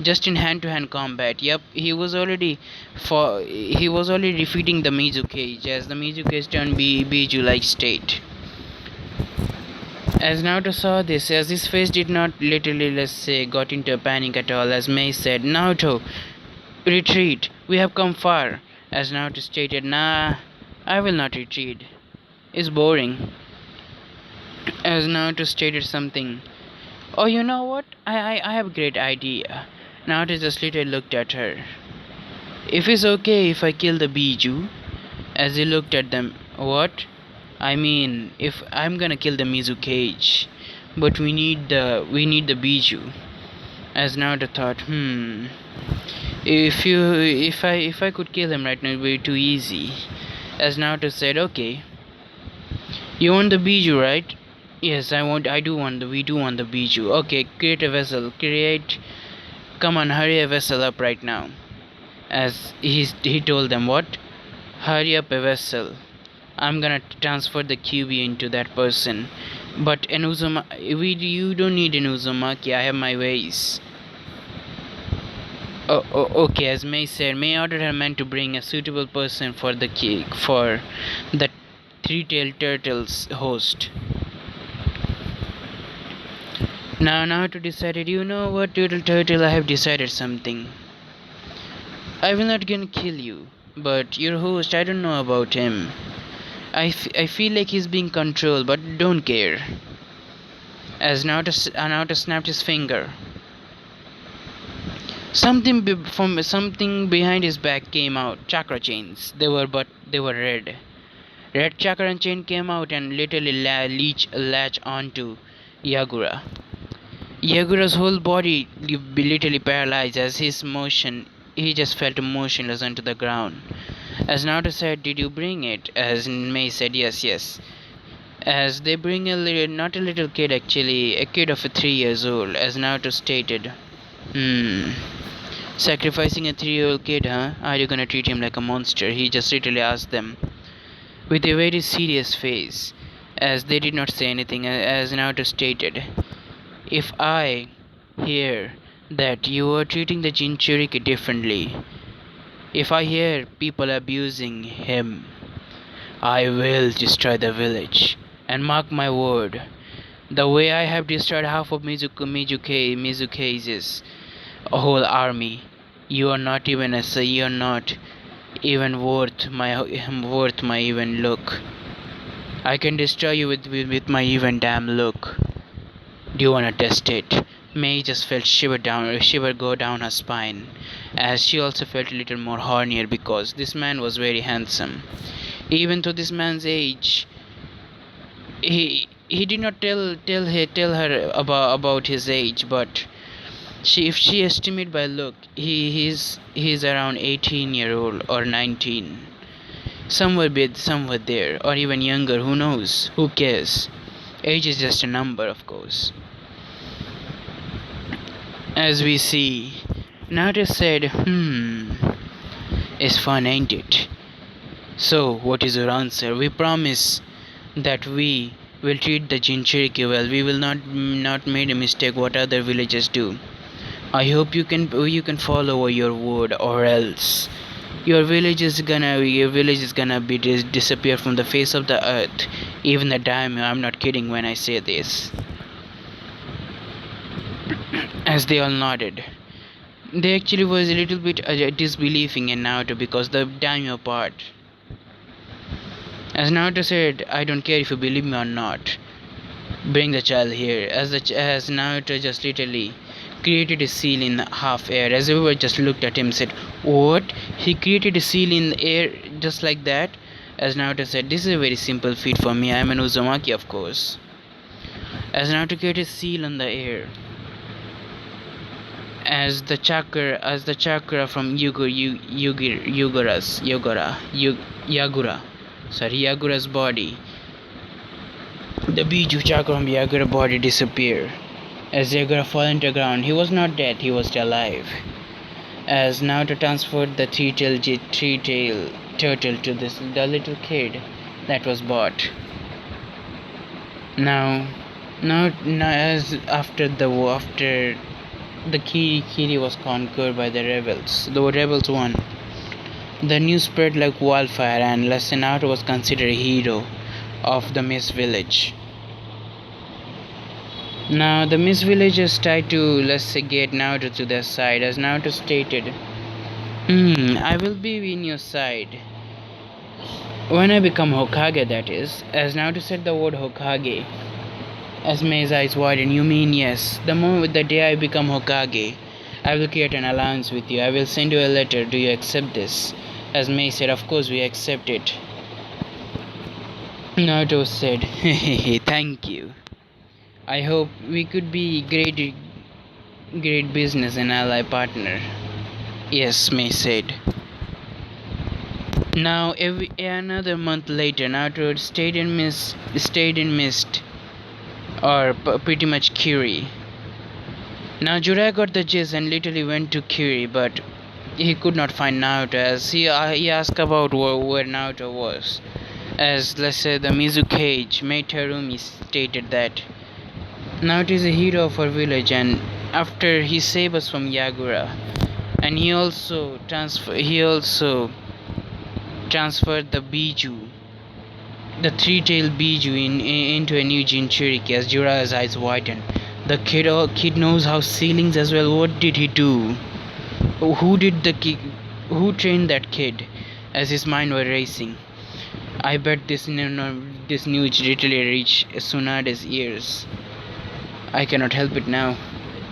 just in hand to hand combat. Yep, he was already defeating the Mizu cage, as the Mizu cage turned Biju like state. As Naruto saw this, as his face did not literally, let's say, got into a panic at all, as Mei said, "Naruto, retreat, we have come far." As Naruto stated, "Nah, I will not retreat. It's boring." As Naruto stated something, "Oh, you know what? I have a great idea." Naruto just later looked at her. "If it's okay if I kill the Biju?" As he looked at them, "What?" "I mean, if I'm gonna kill the Mizu cage, but we need the Biju." As Naruto thought, if I could kill him right now, it would be too easy. As Naruto said, "Okay, you want the Biju, right?" "Yes, we do want the Biju." "Okay, create a vessel. Come on, hurry a vessel up right now." As he told them, "What? Hurry up a vessel. I'm gonna transfer the QB into that person. But you don't need an Uzumaki. I have my ways." Oh, okay. As May said, May ordered her men to bring a suitable person for the three-tailed turtle's host. Now Naruto decided, "You know what, turtle, I have decided something. I will not gonna kill you, but your host, I don't know about him. I feel like he's being controlled, but don't care." As Naruto snapped his finger, something behind his back came out. Chakra chains. They were red. Red chakra chain came out and literally latch onto Yagura. Yagura's whole body literally paralyzed as he just felt motionless onto the ground. As Naruto said, "Did you bring it?" As Mei said, yes. As they bring not a little kid actually, a kid of 3 years old, as Naruto stated. Sacrificing a 3-year-old kid, huh? Are you gonna treat him like a monster?" He just literally asked them with a very serious face, as they did not say anything. As Naruto stated, "If I hear that you are treating the Jinchuriki differently, if I hear people abusing him, I will destroy the village. And mark my word, the way I have destroyed half of Mizuke's a whole army, you are not even worth my even look. I can destroy you with my even damn look." Do you wanna test it? May just felt shiver go down her spine, as she also felt a little more hornier because this man was very handsome. Even though this man's age, he did not tell her about his age, but if she estimate by look, he's around 18-year-old or 19, somewhere there, or even younger. Who knows? Who cares? Age is just a number, of course. As we see, Naruto said, it's fun, ain't it? So, what is your answer? We promise that we will treat the Jinchuriki well. We will not make a mistake what other villagers do. I hope you can follow your word, or else your village is gonna be disappear from the face of the earth. Even the daimyo, I'm not kidding when I say this. As they all nodded, they actually was a little bit disbelieving in Naruto because the daimyo part. As Naruto said, I don't care if you believe me or not. Bring the child here. As Naruto just literally created a seal in half air. As everyone just looked at him and said, what? He created a seal in the air just like that? As Naruto said, this is a very simple feat for me. I am an Uzumaki, of course. As Naruto created a seal in the air, as the chakra from Yagura's body, the Biju chakra from Yagura's body disappeared. As Yagura fell into the ground, he was not dead, he was still alive. As Naruto transferred the three-tail turtle to the little kid that was bought. Now as after the Kiri was conquered by the rebels. The rebels won. The news spread like wildfire, and Naruto was considered a hero of the Mist Village. Now the Mist Villagers tried to, get Naruto to their side, as Naruto stated, I will be in your side when I become Hokage, that is. As Naruto said the word Hokage, as Mei's eyes widened, you mean yes, the day I become Hokage, I will create an alliance with you. I will send you a letter. Do you accept this? As Mei said, of course we accept it. Naruto said, thank you. I hope we could be great business and ally partner. Yes, Mei said. Now another month later, Naruto stayed in Mist, or pretty much Kiri. Now Jiraiya got the gist and literally went to Kiri, but he could not find Naruto, as he asked about where Naruto was. As the Mizukage Meiterumi stated that Naruto is a hero of our village, and after he saved us from Yagura, and he also transferred the Biju, the three-tailed Biju into a new Jinchuriki. As Jiraiya's eyes widened, the kid knows how ceilings as well. What did he do? Who trained that kid? As his mind was racing, I bet this news literally reached Tsunade's ears. I cannot help it now.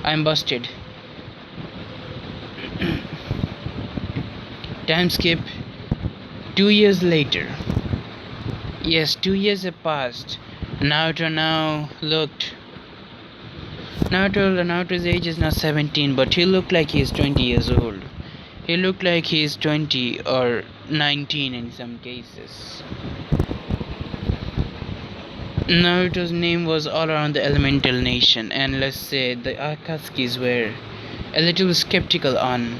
I'm busted. Time skip. 2 years later. Yes, 2 years have passed. Naruto now looked. Naruto's age is now 17, but he looked like he is 20 years old. He looked like he is 20 or 19 in some cases. Naruto's name was all around the elemental nation, and the Akatsuki's were a little skeptical on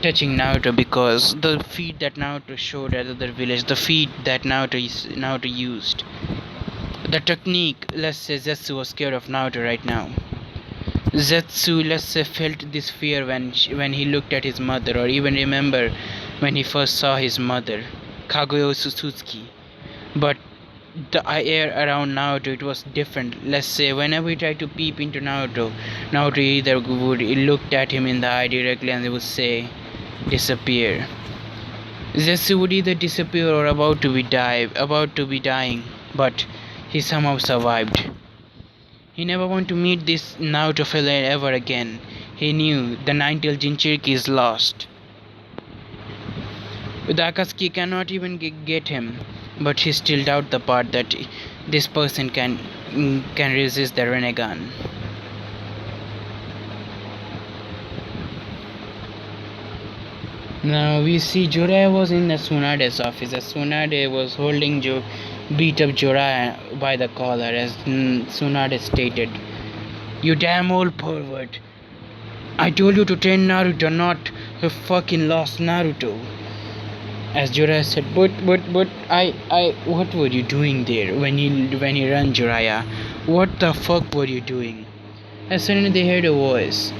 touching Naruto, because the feat that Naruto showed at other village, the feat that Naruto used, the technique, Zetsu was scared of Naruto right now. Zetsu, felt this fear when he looked at his mother, or even remember when he first saw his mother, Kaguya Susutsuki. But the air around Naruto, it was different. Whenever he tried to peep into Naruto either would looked at him in the eye directly, and they would say, disappear. Zetsu would either disappear or about to be dying, but he somehow survived. He never wanted to meet this Naruto fella ever again. He knew the nine-tailed Jinchuriki is lost. The Akatsuki cannot even get him, but he still doubts the part that this person can resist the Rinnegan. Now we see Jiraiya was in the Tsunade's office. As Tsunade was holding beat up Jiraiya by the collar, as Tsunade stated, "You damn old pervert! I told you to train Naruto, not a fucking lost Naruto." As Jiraiya said, but what were you doing there when you ran, Jiraiya? What the fuck were you doing? As suddenly they heard a voice.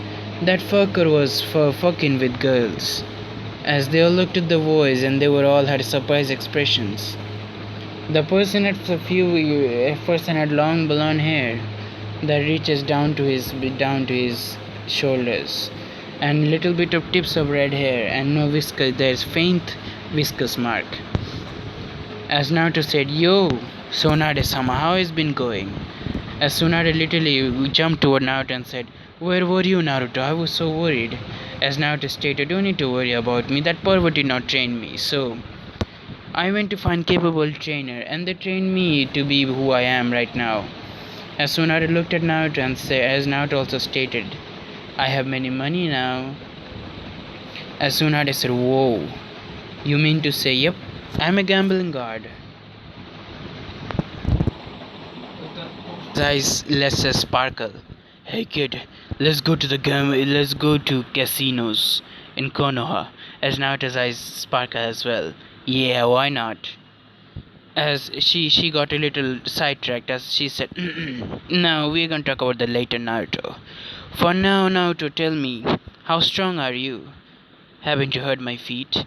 That fucker was fucking with girls. As they all looked at the voice, and they were all had surprised expressions. The person had long blonde hair that reaches down to his shoulders, and little bit of tips of red hair, and no whiskers. There's faint whiskers mark. As Naruto said, "Yo, Tsunade-sama, how has been going?" As Tsunade literally jumped toward Naruto and said, "Where were you, Naruto? I was so worried." As Naruto stated, "Don't need to worry about me. That pervert did not train me. So I went to find capable trainer, and they trained me to be who I am right now." As Tsunade looked at Naruto and said, as Naruto also stated, "I have many money now." As Tsunade said, "Whoa, you mean to say, yep, I'm a gambling god." His eyes less a sparkle. "Hey kid, let's go to casinos in Konoha." As Naruto's eyes sparkle as well. "Yeah, why not?" As she got a little sidetracked as she said, "Now we're gonna talk about the later Naruto. For now, Naruto, tell me, how strong are you? Haven't you heard my feat?"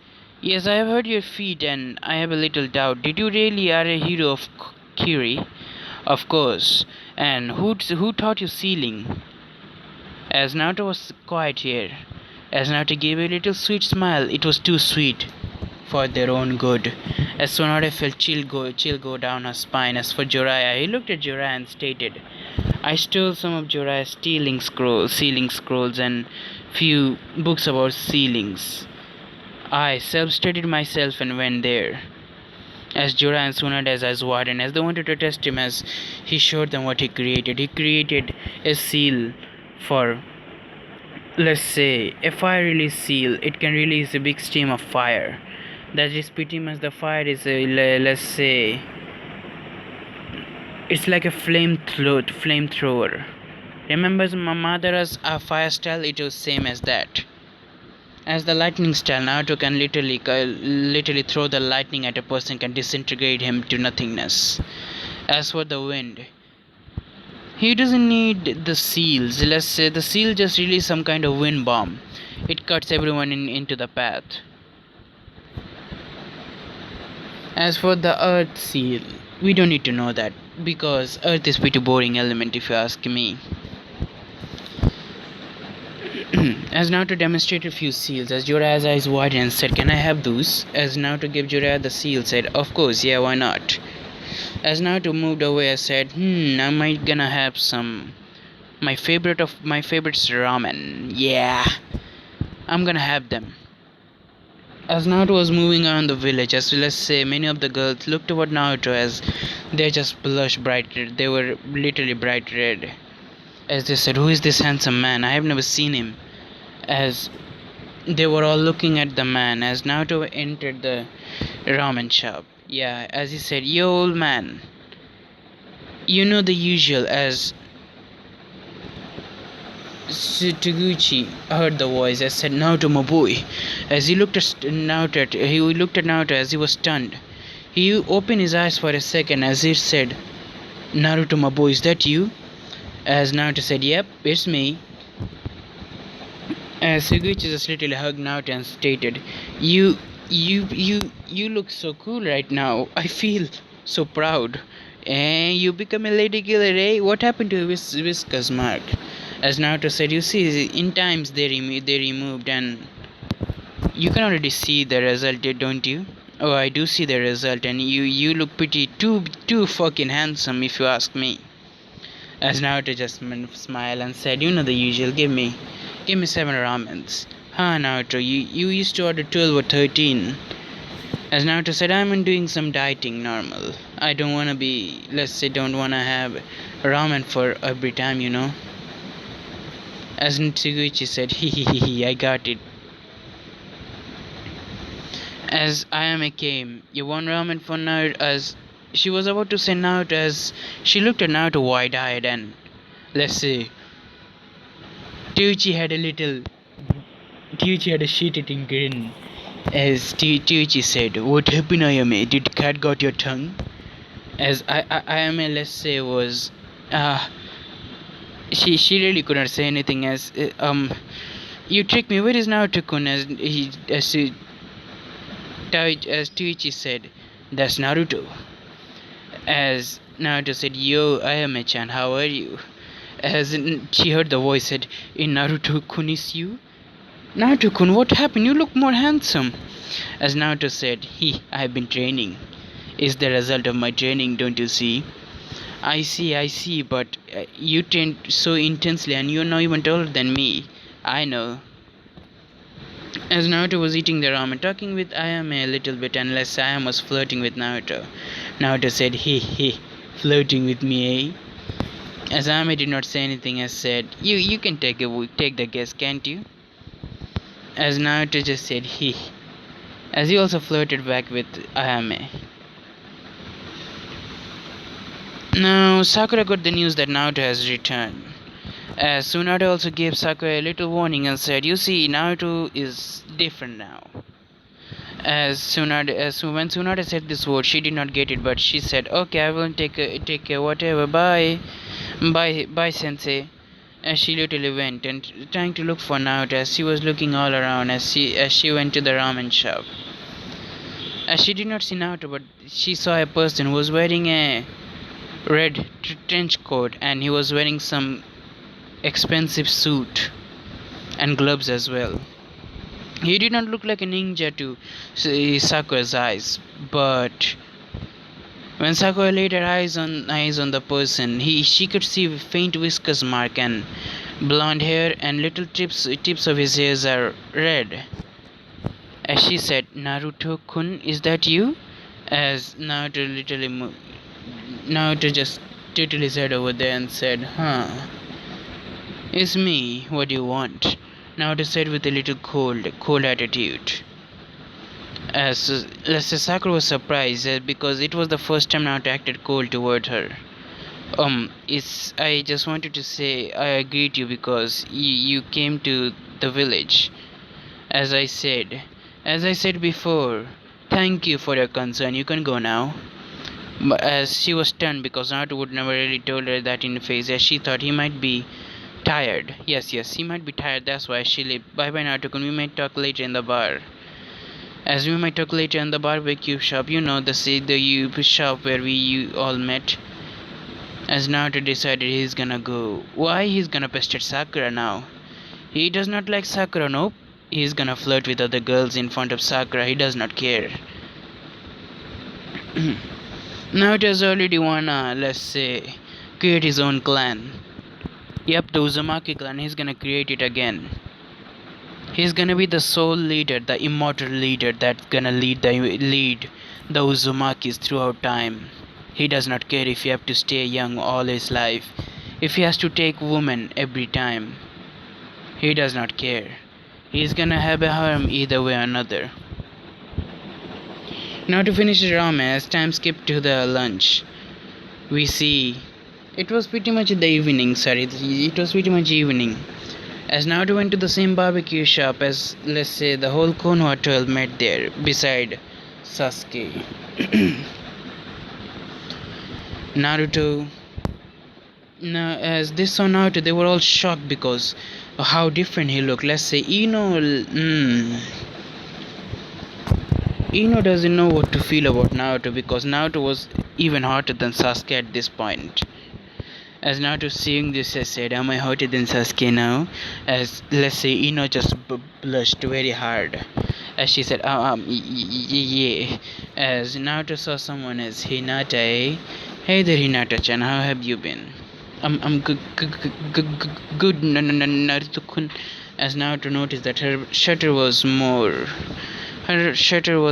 "Yes, I have heard your feat, and I have a little doubt. Did you really are a hero of Kiri?" "Of course. And who taught you sealing?" As Naruto was quiet here, as Naruto gave a little sweet smile, it was too sweet for their own good. As Tsunade felt chill go down her spine. As for Jiraiya, he looked at Jiraiya and stated, "I stole some of Jiraiya's sealing scrolls and few books about sealings. I self-studied myself and went there." As Jiraiya and Tsunade's eyes widened as they wanted to test him, as he showed them what he created. He created a seal for, let's say, a fire release seal. It can release a big stream of fire. That is pretty much the fire is let's say it's like a flamethrower. Remember Madara's fire style? It was same as that. As the lightning style, Naruto can literally throw the lightning at a person, can disintegrate him to nothingness. As for the wind, he doesn't need the seals. Let's say the seal just release some kind of wind bomb. It cuts everyone into the path. As for the earth seal, we don't need to know that, because earth is pretty boring element if you ask me. As Naruto demonstrated a few seals, as Jiraiya's eyes widened and said, "Can I have those?" As Naruto gave Jiraiya the seal, said, "Of course, yeah, why not?" As Naruto moved away, I said, I might gonna have some. My favorites ramen. Yeah, I'm gonna have them." As Naruto was moving around the village, as let's say many of the girls looked toward Naruto as they just blushed bright red. They were literally bright red. As they said, "Who is this handsome man? I have never seen him." As they were all looking at the man, as Naruto entered the ramen shop. Yeah, as he said, "Yo, old man, you know the usual." As Taguchi heard the voice, as said, "Naruto, my boy." As he looked at Naruto as he was stunned. He opened his eyes for a second as he said, "Naruto, my boy, is that you?" As Naruto said, "Yep, it's me." As Taguchi just literally hugged Naruto and stated, You look so cool right now. I feel so proud." "And you become a lady killer, eh? What happened to your whiskers, Mark?" As Naruto said, "You see, in times they removed, and you can already see the result, don't you?" "Oh, I do see the result, and you look pretty too fucking handsome if you ask me." As Naruto just smiled and said, "You know the usual. Give me 7 ramens." Huh, Naruto, you used to order 12 or 13. As Naruto said, I'm doing some dieting normal. I don't wanna be, let's say, don't wanna have ramen for every time, you know. As Tsuguchi said, hee, I got it. As Ayame came, you want ramen for Naruto? As she was about to say Naruto, as she looked at Naruto wide-eyed and, let's say, Teuchi had a little, Teuchi had a shit-eating grin. As Teuchi said, what happened, Ayame? Did cat got your tongue? As Ayame, let's say, was, uh, she really couldn't say anything. As you tricked me. Where is Naruto-kun? As Teuchi said, that's Naruto. As Naruto said, yo, Ayame-chan, how are you? As she heard the voice said, in Naruto-kun is you? Naruto-kun, what happened? You look more handsome. As Naruto said, I have been training. Is the result of my training, don't you see? I see, but you trained so intensely and you're not even taller than me. I know. As Naruto was eating the ramen, talking with Ayame a little bit, unless Ayame was flirting with Naruto. Naruto said, flirting with me, eh? As Ayame did not say anything, as said, you can take the guess, can't you? As Naruto just said, as he also flirted back with Ayame. Now, Sakura got the news that Naruto has returned. As Tsunade also gave Sakura a little warning and said, you see, Naruto is different now. When Tsunade said this word, she did not get it, but she said, okay, I will take care, whatever, bye, sensei. As she literally went and trying to look for Naruto, as she was looking all around as she went to the ramen shop. As she did not see Naruto, but she saw a person who was wearing a red trench coat and he was wearing some expensive suit and gloves as well. He did not look like a ninja to Sakura's eyes, but when Sakura laid her eyes on the person, she could see faint whiskers mark and blonde hair and little tips of his hairs are red. As she said, Naruto-kun, is that you? As Naruto just totally sat over there and said, it's me, what do you want? Naruto said with a little cold attitude. As let's say Sakura was surprised because it was the first time Naruto acted cold toward her. I just wanted to say I greet you because you came to the village. As I said before, thank you for your concern. You can go now. But as she was stunned because Naruto would never really told her that in the face, as she thought he might be tired. Yes, he might be tired. That's why she left. Bye, Naruto-kun. We might talk later in the bar. As we might talk later in the barbecue shop. You know, the shop where we all met. As Naruto decided he's gonna go. Why he's gonna pester Sakura now? He does not like Sakura. Nope. He's gonna flirt with other girls in front of Sakura. He does not care. Naruto has already wanna, let's say, create his own clan. Yep, the Uzumaki clan, he's gonna create it again. He's gonna be the sole leader, the immortal leader that's gonna lead the Uzumakis throughout time. He does not care if he have to stay young all his life. If he has to take women every time. He does not care. He's gonna have a harem either way or another. Now to finish the ramen, as time skipped to the lunch, we see it was pretty much the evening, it was pretty much evening. As Naruto went to the same barbecue shop as, let's say, the whole Konoha 12 met there, beside Sasuke. Naruto, now as they saw Naruto, they were all shocked because of how different he looked. Let's say, Ino doesn't know what to feel about Naruto because Naruto was even hotter than Sasuke at this point. As Naruto seeing this, I said, am I hotter than Sasuke now? As, let's say, Ino just blushed very hard. As she said, yeah. As Naruto saw someone as Hinata, eh? Hey there, Hinata-chan, how have you been? I'm good, Naruto-kun. As Naruto noticed that her shutter was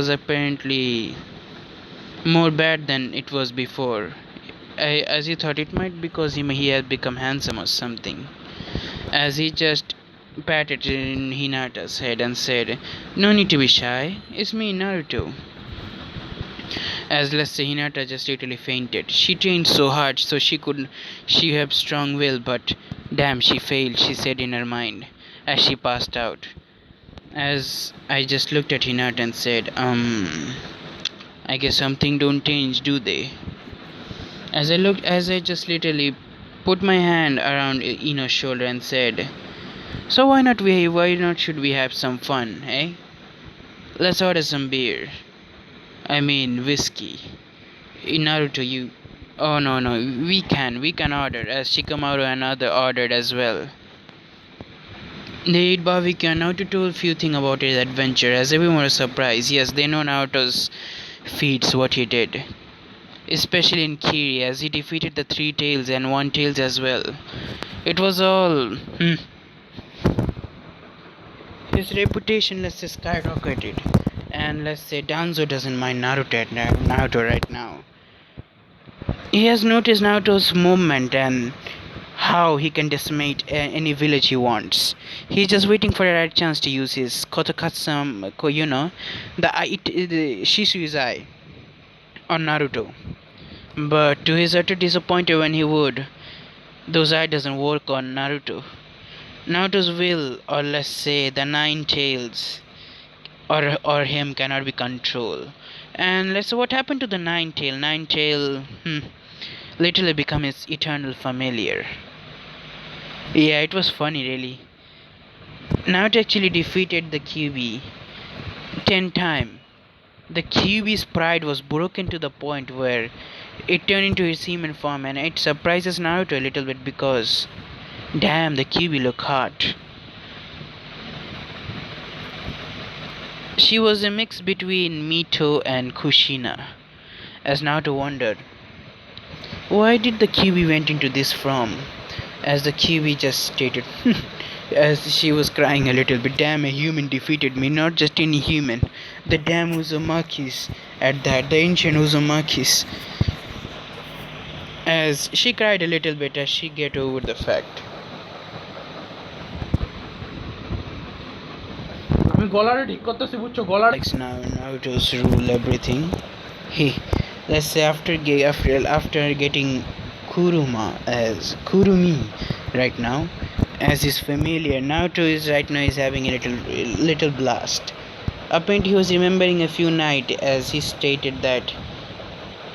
apparently more bad than it was before. As he thought it might because he had become handsome or something. As he just patted in Hinata's head and said, "No need to be shy. It's me, Naruto." As let's say Hinata just literally fainted. She trained so hard so she have strong will, but damn, she failed, she said in her mind as she passed out. As I just looked at Hinata and said, I guess something don't change, do they? As I just literally put my hand around Ino's shoulder and said, "So why not should we have some fun, eh? Let's order some beer. I mean whiskey. In Naruto, you. Oh no, we can order." As Shikamaru and other ordered as well. They ate barbecue and Naruto told few things about his adventure as everyone was surprised. Yes, they know Naruto's feats, what he did. Especially in Kiri as he defeated the three tails and one tails as well. It was all. His reputation, let's say, skyrocketed. And let's say Danzo doesn't mind Naruto right now. He has noticed Naruto's movement and how he can decimate any village he wants. He's just waiting for the right chance to use his Kotokatsum, the Shisui's eye on Naruto. But to his utter disappointment when he would, those eye doesn't work on Naruto. Naruto's will, or let's say the nine tails, or him cannot be controlled. And let's say what happened to the nine tail. Nine tail literally become his eternal familiar. Yeah, it was funny really. Naruto actually defeated the QB 10 times. The QB's pride was broken to the point where it turned into his human form, and it surprises Naruto a little bit because damn, the QB look hot. She was a mix between Mito and Kushina. As Naruto wondered, why did the QB went into this form? As the QB just stated, as she was crying a little bit, damn, a human defeated me, not just any human. The damn Uzumakis at that, the ancient Uzumakis. As she cried a little bit as she get over the fact. Likes now Naruto's rule everything. He, let's say after getting Kuruma as Kurumi right now as his familiar, Naruto is right now is having a little blast. Apparently he was remembering a few nights as he stated that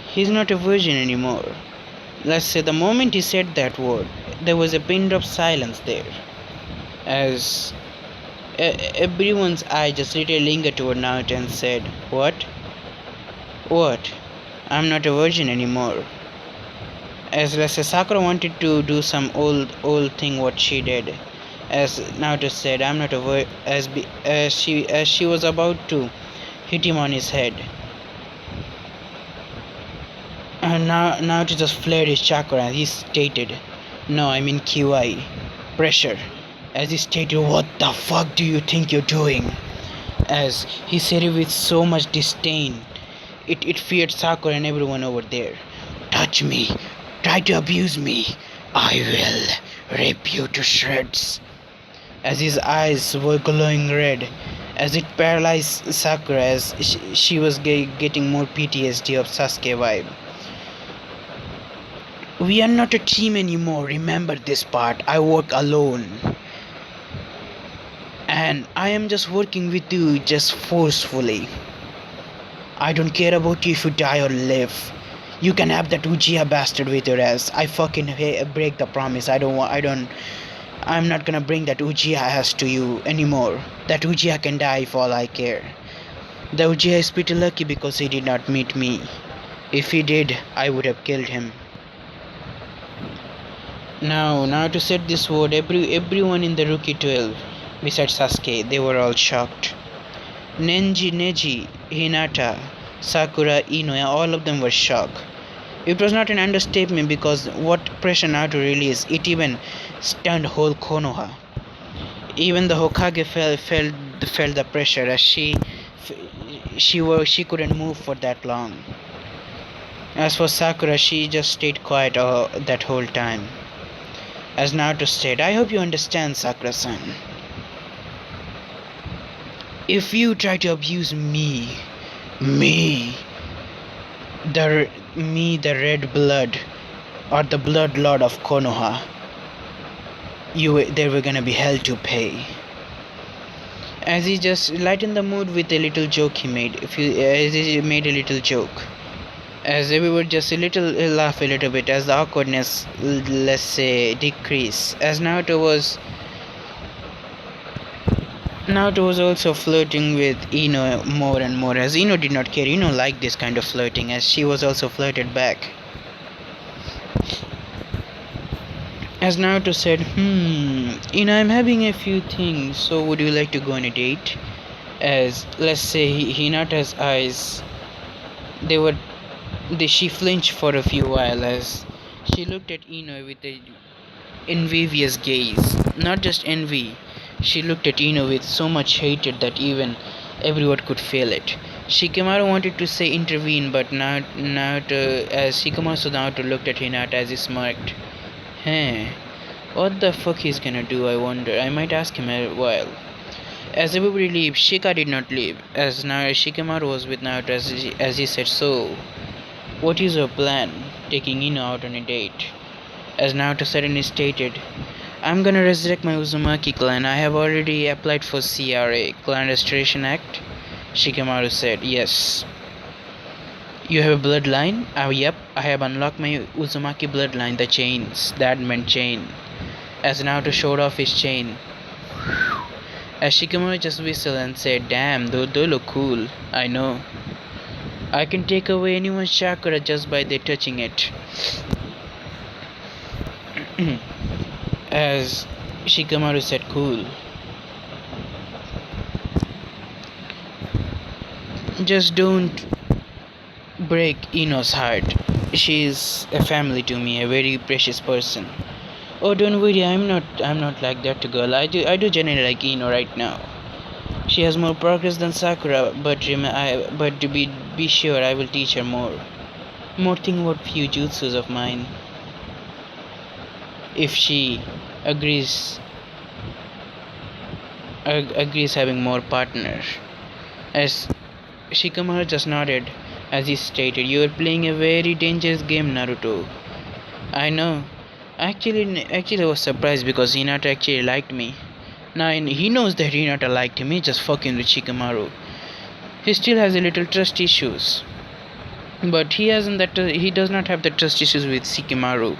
he's not a virgin anymore. Let's say the moment he said that word, there was a pin drop silence there. As everyone's eye just literally lingered toward Naruto and said, "What? What? I'm not a virgin anymore." As let's say Sakura wanted to do some old thing what she did. As Naruto said, "I'm not a virgin," as she was about to hit him on his head. And Naruto just flared his chakra and he stated, "No, I mean QI. Pressure." As he stated, "What the fuck do you think you're doing?" As he said it with so much disdain. It feared Sakura and everyone over there. "Touch me. Try to abuse me. I will rip you to shreds." As his eyes were glowing red. As it paralyzed Sakura as she was getting more PTSD of Sasuke vibe. "We are not a team anymore. Remember this part. I work alone. And I am just working with you just forcefully. I don't care about you if you die or live. You can have that Uchiha bastard with your ass. I fucking break the promise. I'm not gonna bring that Uchiha ass to you anymore. That Uchiha can die for all I care. The Uchiha is pretty lucky because he did not meet me. If he did, I would have killed him." Now to set this word, everyone in the Rookie 12, besides Sasuke, they were all shocked. Neji, Hinata, Sakura, Ino, all of them were shocked. It was not an understatement because what pressure Naruto released, it even stunned whole Konoha. Even the Hokage felt the pressure as she couldn't move for that long. As for Sakura, she just stayed quiet that whole time. As Naruto said, I hope you understand, Sakura-san. If you try to abuse me, the red blood, or the blood lord of Konoha, there were gonna be hell to pay. As he just lightened the mood with a little joke he made. As he made a little joke, as everyone just a little laugh a little bit, as the awkwardness, let's say, decrease. As Naruto was also flirting with Ino more and more, as Ino did not care. Ino liked this kind of flirting, as she was also flirted back. As Naruto said, Ino, I'm having a few things, so would you like to go on a date? As, let's say, Hinata's eyes, she flinched for a few while as she looked at Ino with a envious gaze. Not just envy, she looked at Ino with so much hatred that even everyone could feel it. Shikamaru wanted to say intervene, but Naruto, as Shikamaru Naruto looked at Hinata as he smirked. Hey, what the fuck he's gonna do, I wonder. I might ask him a while. As everybody leaves, Shika did not leave, as Shikamaru was with Naruto as he said, so, what is your plan, taking Ino out on a date? As Naruto suddenly stated, I'm gonna resurrect my Uzumaki clan. I have already applied for CRA, Clan Restoration Act. Shikamaru said, yes. You have a bloodline? Yep, I have unlocked my Uzumaki bloodline, the chains, the adamant chain. As Naruto showed off his chain. As Shikamaru just whistled and said, damn, they look cool. I know. I can take away anyone's chakra just by their touching it. As Shikamaru said, cool. Just don't break Ino's heart. She's a family to me, a very precious person. Oh, don't worry, I'm not like that girl. I do genuinely like Ino right now. She has more progress than Sakura, but to be sure, I will teach her more. More think about few jutsus of mine. If she agrees having more partners. As Shikamaru just nodded as he stated, you are playing a very dangerous game, Naruto. I know. Actually I was surprised because Hinata actually liked me. Now he knows that Hinata liked him, he's just fucking with Shikamaru. He still has a little trust issues. But he does not have the trust issues with Shikamaru.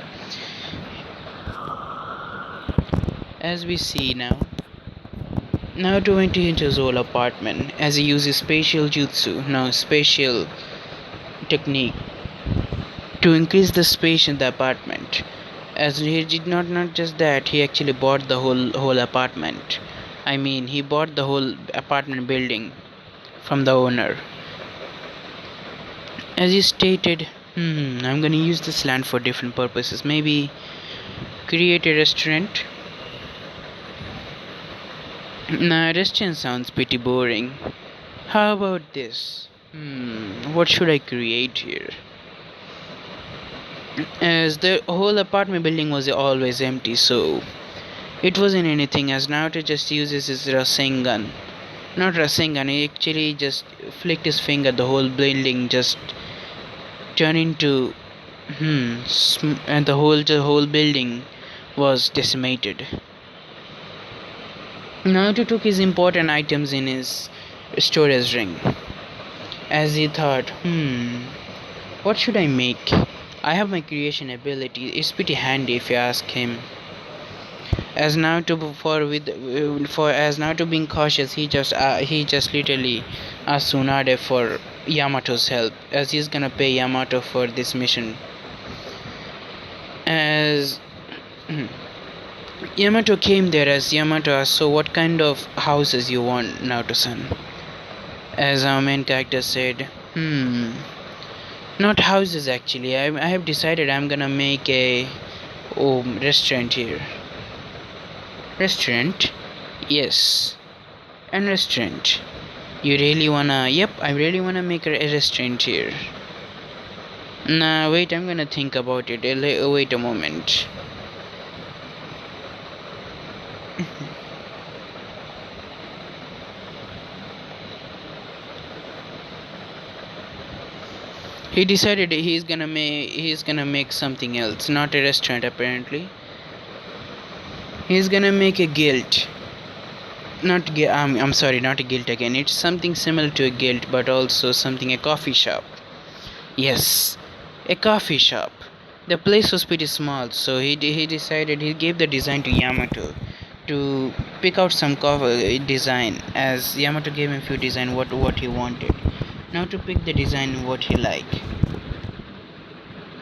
As we see now, Naruto went into his old apartment as he uses spatial spatial technique to increase the space in the apartment. As he did not just that, he actually bought the whole apartment. I mean, he bought the whole apartment building from the owner. As he stated, I'm gonna use this land for different purposes. Maybe create a restaurant. Nah, restaurant sounds pretty boring. How about this? What should I create here? As the whole apartment building was always empty, so it wasn't anything. As Naruto just uses his Rasengan. Not Rasengan, he actually just flicked his finger, the whole building just turned into and the whole building was decimated. Naruto took his important items in his storage ring. As he thought, what should I make? I have my creation ability. It's pretty handy if you ask him. As Naruto as Naruto being cautious, he just literally asked Tsunade for Yamato's help, as he's gonna pay Yamato for this mission. As Yamato came there, as Yamato asked, so what kind of houses you want, Naruto-san? As our main character said, Not houses actually. I have decided I'm gonna make a restaurant here. Restaurant? Yes, and restaurant. You really wanna? Yep, I really wanna make a restaurant here. Nah, wait, I'm gonna think about it. Wait a moment. He decided he's gonna make something else, not a restaurant apparently. He's gonna make a guild. I'm sorry, not a guild again. It's something similar to a guild, but also something a coffee shop. Yes, a coffee shop. The place was pretty small, so he decided he gave the design to Yamato to pick out some cover design, as Yamato gave him few design what he wanted. Now to pick the design what he liked.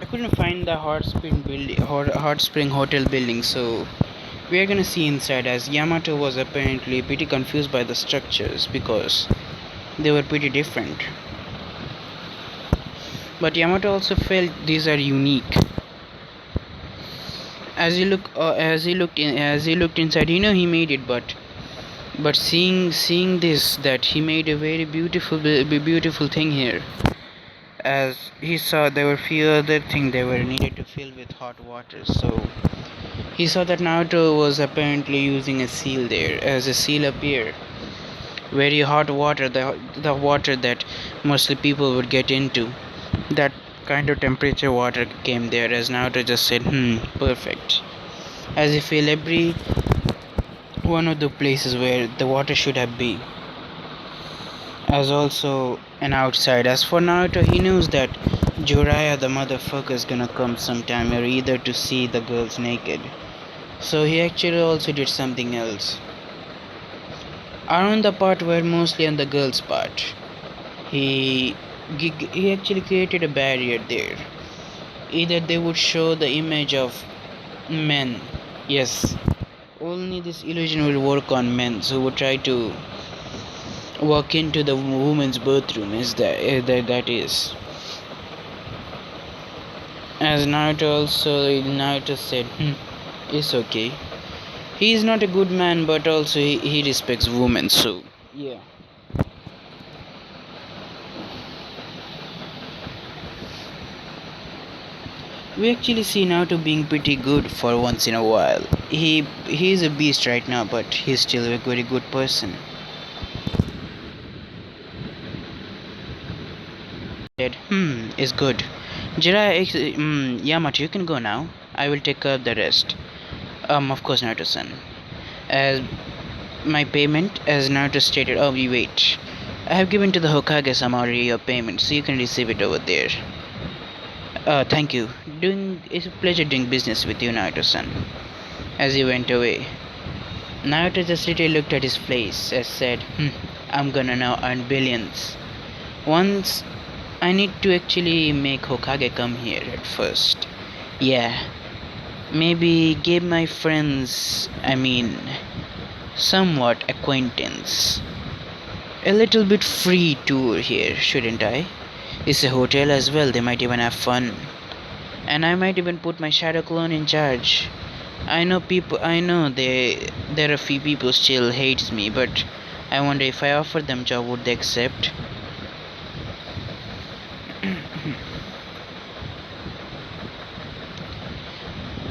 I couldn't find the hot spring hotel building, so we are gonna see inside, as Yamato was apparently pretty confused by the structures because they were pretty different. But Yamato also felt these are unique. As he looked inside, he made it, but seeing this, that he made a very beautiful thing here. As he saw there were few other things they were needed to fill with hot water, so he saw that Naruto was apparently using a seal there. As a seal appeared, very hot water, the water that mostly people would get into, that kind of temperature water came there. As Naruto just said, perfect. As he filled every one of the places where the water should have been, as also an outside. As for Naruto, he knows that Jiraiya the motherfucker is gonna come sometime, or either to see the girls naked. So he actually also did something else. Around the part where mostly on the girls' part, he he actually created a barrier there. Either they would show the image of men. Yes, only this illusion will work on men who would try to walk into the woman's bathroom. That is. As Naruto said, it's okay. He is not a good man, but also he respects women. So yeah. We actually see Naruto being pretty good for once in a while. He is a beast right now, but he's still a very good person. Said, is good. Yamato, you can go now. I will take care of the rest. Of course, Naruto-san. As my payment, as Naruto stated. Oh, wait. I have given to the Hokage-sama already your payment, so you can receive it over there. Thank you. It's a pleasure doing business with you, Naruto-san. As he went away, Naruto just literally looked at his face and said, I'm gonna now earn billions. Once, I need to actually make Hokage come here at first. Yeah. Maybe give my friends, somewhat acquaintance, a little bit free tour here, shouldn't I? It's a hotel as well, they might even have fun. And I might even put my shadow clone in charge. I know there are a few people still hates me, but I wonder if I offer them job, would they accept?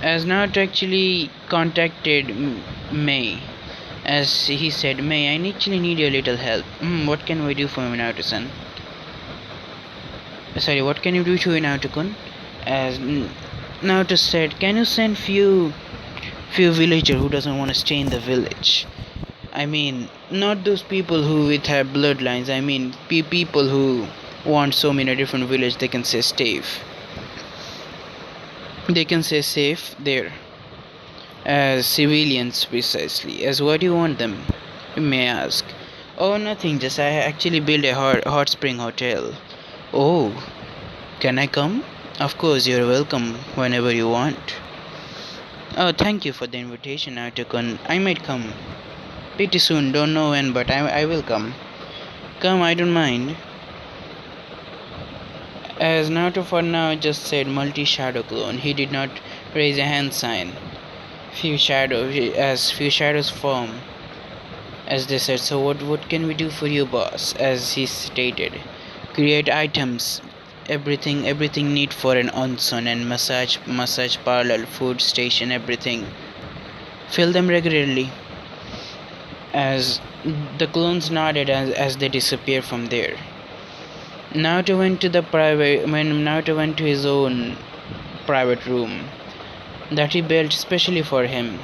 As Naruto actually contacted May, as he said, May, I actually need your little help. What can we do for you, Naruto-san? Sorry, what can you do to Naruto-kun? As Naruto said, can you send few villager who doesn't want to stay in the village? Not those people who with have bloodlines. People who want so many different villages they can say safe. They can say safe there. As civilians precisely. As what do you want them? You may ask. Oh, nothing. Just I actually built a hot spring hotel. Oh, can I come? Of course, you're welcome whenever you want. Oh, thank you for the invitation, Naruto-kun. I might come. Pretty soon, don't know when, but I will come. Come, I don't mind. As Naruto for now just said multi-shadow clone, he did not raise a hand sign. Few shadows form, as they said. So what can we do for you, boss? As he stated, create items, everything need for an onsen and massage parlor, food station, everything. Fill them regularly. As the clones nodded as they disappear from there. Naruto went to his own private room that he built specially for him.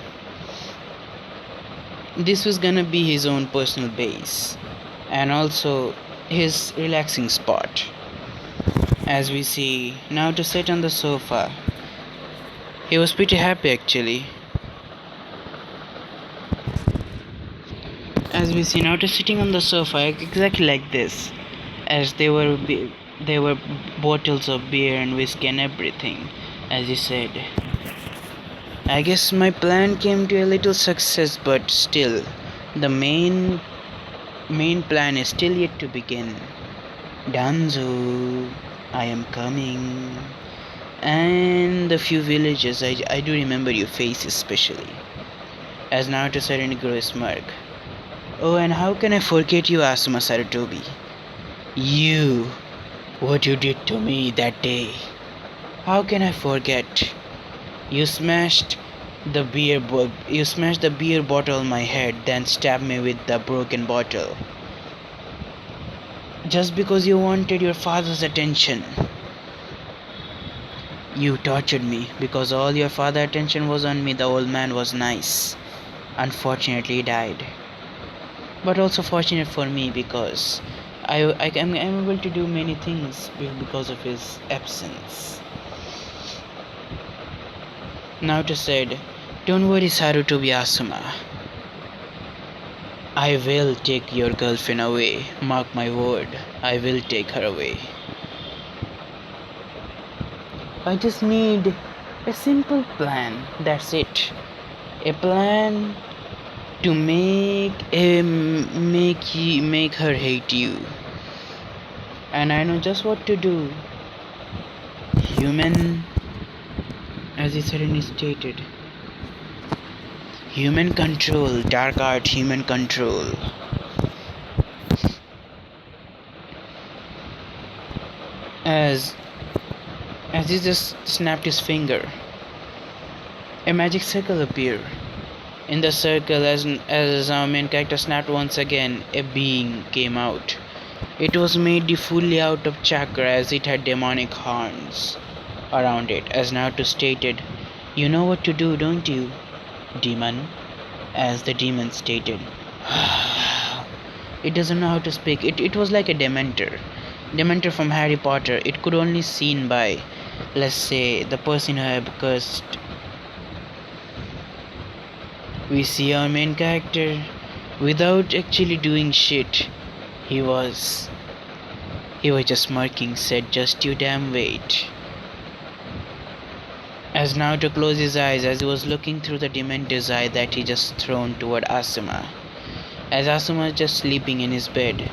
This was gonna be his own personal base and also his relaxing spot. As we see Naruto sit on the sofa. He was pretty happy actually. As we see Naruto sitting on the sofa exactly like this, as there were bottles of beer and whiskey and everything. As he said, I guess my plan came to a little success, but still, the main plan is still yet to begin. Danzo, I am coming. And the few villages, I do remember your face especially. As Naruto said in a gross smirk. Oh, and how can I forget you, Asuma Sarutobi? You, what you did to me that day. How can I forget? You smashed you smashed the beer bottle on my head, then stabbed me with the broken bottle. Just because you wanted your father's attention. You tortured me because all your father's attention was on me. The old man was nice. Unfortunately, he died. But also fortunate for me because I'm able to do many things because of his absence. Naruto said, don't worry, Sarutobi Asuma. I will take your girlfriend away. Mark my word, I will take her away. I just need a simple plan. That's it. A plan to make her hate you. And I know just what to do. Human, as he suddenly stated, human control, dark art, human control. As he just snapped his finger, a magic circle appeared. In the circle, as our main character snapped once again, a being came out. It was made fully out of chakra, as it had demonic horns around it. As Naruto stated, you know what to do, don't you, demon? As the demon stated, it doesn't know how to speak. It was like a Dementor from Harry Potter. It could only seen by, let's say, the person who had cursed. We see our main character without actually doing shit. He was just smirking, said, just you damn wait. As Naruto closed his eyes, as he was looking through the Dementor's eye that he just thrown toward Asuma. As Asuma was just sleeping in his bed.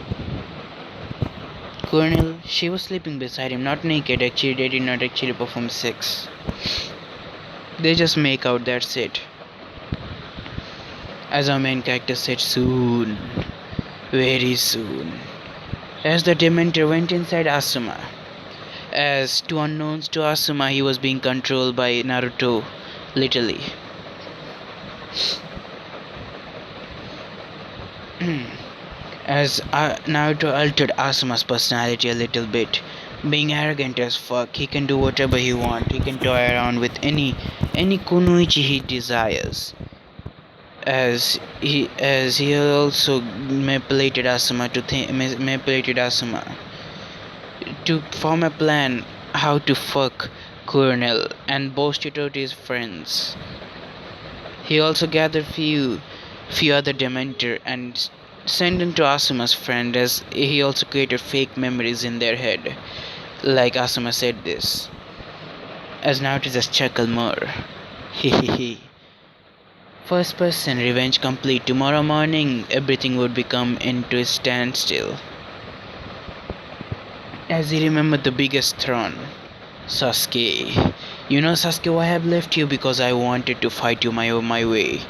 Colonel, she was sleeping beside him, not naked actually, they did not actually perform sex. They just make out, that's it. As our main character said, soon. Very soon. As the Dementor went inside Asuma. As to unknowns to Asuma, he was being controlled by Naruto, literally. As Naruto altered Asuma's personality a little bit. Being arrogant as fuck, he can do whatever he wants. He can toy around with any kunoichi he desires. As he also manipulated Asuma to form a plan how to fuck Colonel and boast it out to his friends. He also gathered few other Dementor and sent them to Asuma's friend, as he also created fake memories in their head. Like Asuma said this. As now it is just chuckle more. Hehehe. First person, revenge complete. Tomorrow morning, everything would become into a standstill. as he remembered the biggest throne. Sasuke. You know, Sasuke, I have left you because I wanted to fight you my way.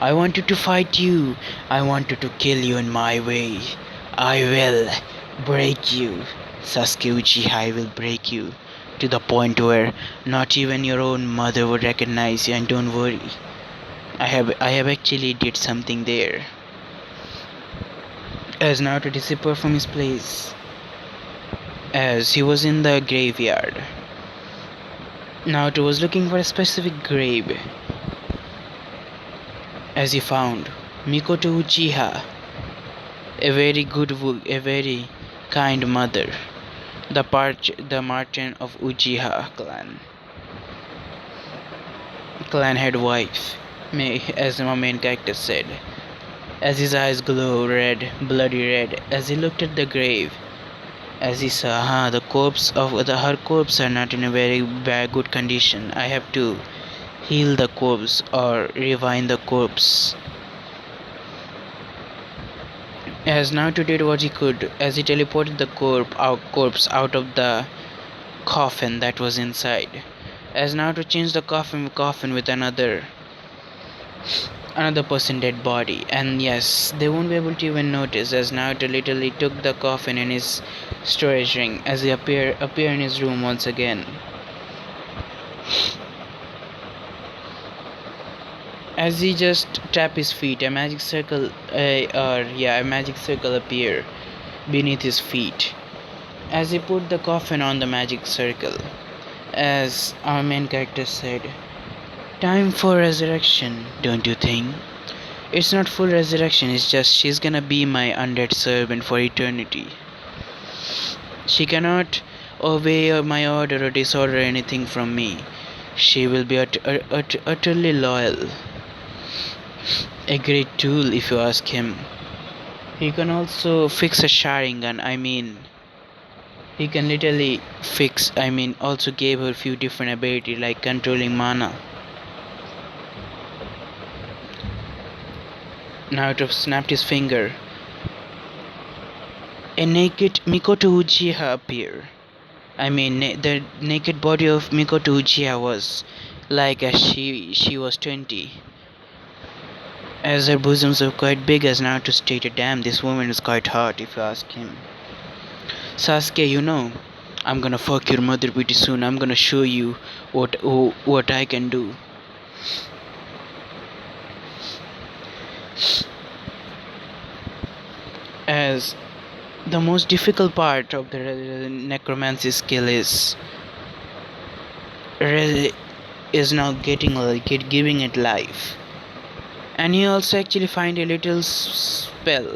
I wanted to fight you. I wanted to kill you in my way. I will break you. Sasuke Uchiha, I will break you. To the point where not even your own mother would recognize you, and don't worry. I have actually did something there. As Naruto disappeared from his place. As he was in the graveyard. Naruto was looking for a specific grave. As he found Mikoto Uchiha, a very kind mother, the martyr of Uchiha clan head wife, as my main character said, as his eyes glow red, bloody red, as he looked at the grave, as he saw, the her corpse are not in a very good condition. I have to heal the corpse or revive the corpse. As Naruto did what he could, as he teleported the corpse out of the coffin that was inside. As Naruto changed the coffin with another person dead body, and yes, they won't be able to even notice, as Naruto literally took the coffin in his storage ring as he appear in his room once again. As he just tap his feet, a magic circle appear beneath his feet. As he put the coffin on the magic circle, as our main character said, "Time for resurrection, don't you think? It's not full resurrection, it's just she's gonna be my undead servant for eternity. She cannot obey my order or disorder anything from me. She will be utterly loyal. A great tool, if you ask him. He can also fix a Sharingan, he can literally also gave her a few different abilities like controlling mana." Naruto snapped his finger. A naked Mikoto Uchiha appeared. The naked body of Mikoto Uchiha was like as she was 20. As her bosoms were quite big, as Naruto stated, "Damn, this woman is quite hot," if you ask him. "Sasuke, you know, I'm gonna fuck your mother pretty soon. I'm gonna show you what I can do." As the most difficult part of the necromancy skill is now giving it life, and he also actually find a little spell.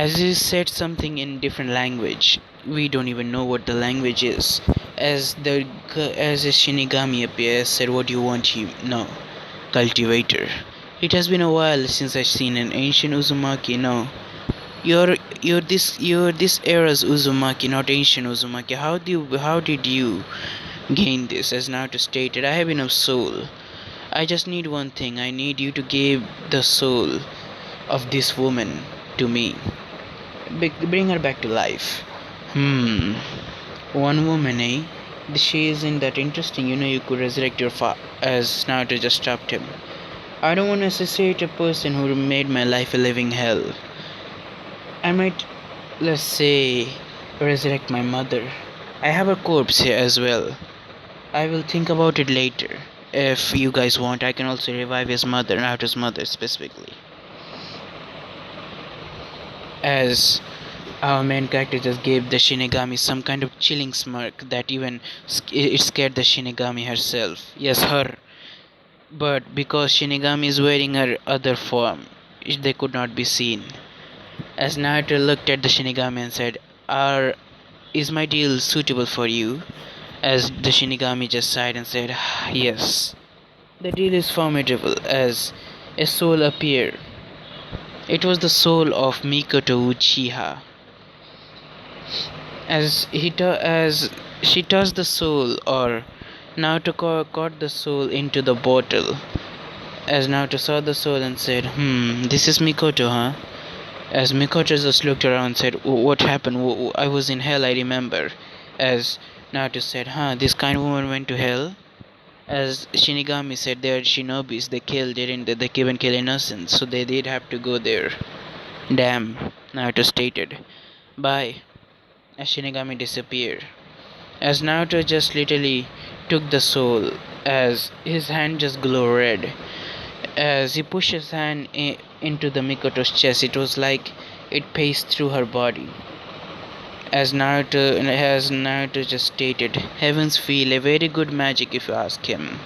As he said something in different language, we don't even know what the language is. As a Shinigami appears, said, "What do you want?" No, cultivator. "It has been a while since I've seen an ancient Uzumaki." "No, you're this era's Uzumaki, not ancient Uzumaki. How did you gain this?" As Naruto stated, "I have enough soul. I just need one thing. I need you to give the soul of this woman to me. Bring her back to life." One woman, eh? She isn't that interesting. You know, you could resurrect your as Naruto just stopped him. "I don't want to associate a person who made my life a living hell. I might, let's say, resurrect my mother. I have a corpse here as well. I will think about it later. If you guys want, I can also revive his mother, Naruto's mother specifically." As our main character just gave the Shinigami some kind of chilling smirk that even it scared the Shinigami herself. Yes, her. But because Shinigami is wearing her other form, they could not be seen. As Naruto looked at the Shinigami and said, "Is my deal suitable for you?" As the Shinigami just sighed and said, "Yes." The deal is formidable. As a soul appeared. It was the soul of Mikoto Uchiha. As she tossed the soul, or Naruto caught the soul into the bottle. As Naruto saw the soul and said, "This is Mikoto, huh? As Mikoto just looked around and said, What happened? I was in hell, I remember. As Naruto said, Huh, this kind woman went to hell? As Shinigami said, they are shinobis, they kill, they even kill innocents, so they did have to go there. Damn, Naruto stated. Bye. As Shinigami disappeared. As Naruto just literally took the soul, as his hand just glowed red. As he pushed his hand into the Mikoto's chest, it was like it paced through her body. As Naruto just stated, heavens feel a very good magic if you ask him.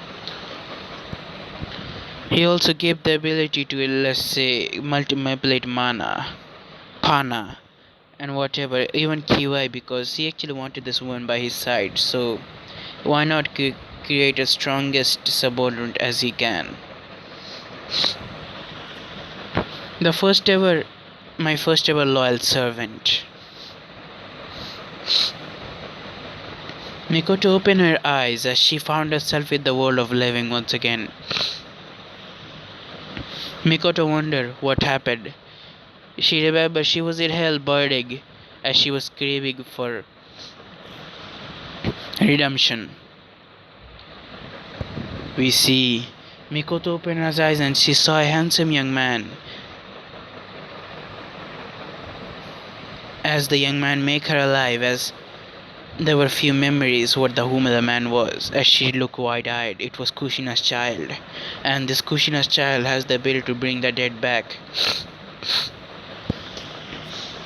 He also gave the ability to, let's say, manipulate pana, and whatever, even Kiwai, because he actually wanted this woman by his side. So why not create a strongest subordinate as he can? The first ever, my first ever loyal servant. Mikoto opened her eyes as she found herself in the world of living once again. Mikoto wondered what happened. She remembered she was in hell burning as she was craving for redemption. We see Mikoto opened her eyes and she saw a handsome young man. As the young man made her alive, as there were few memories what the man was. As she looked wide-eyed, it was Kushina's child, and this Kushina's child has the ability to bring the dead back.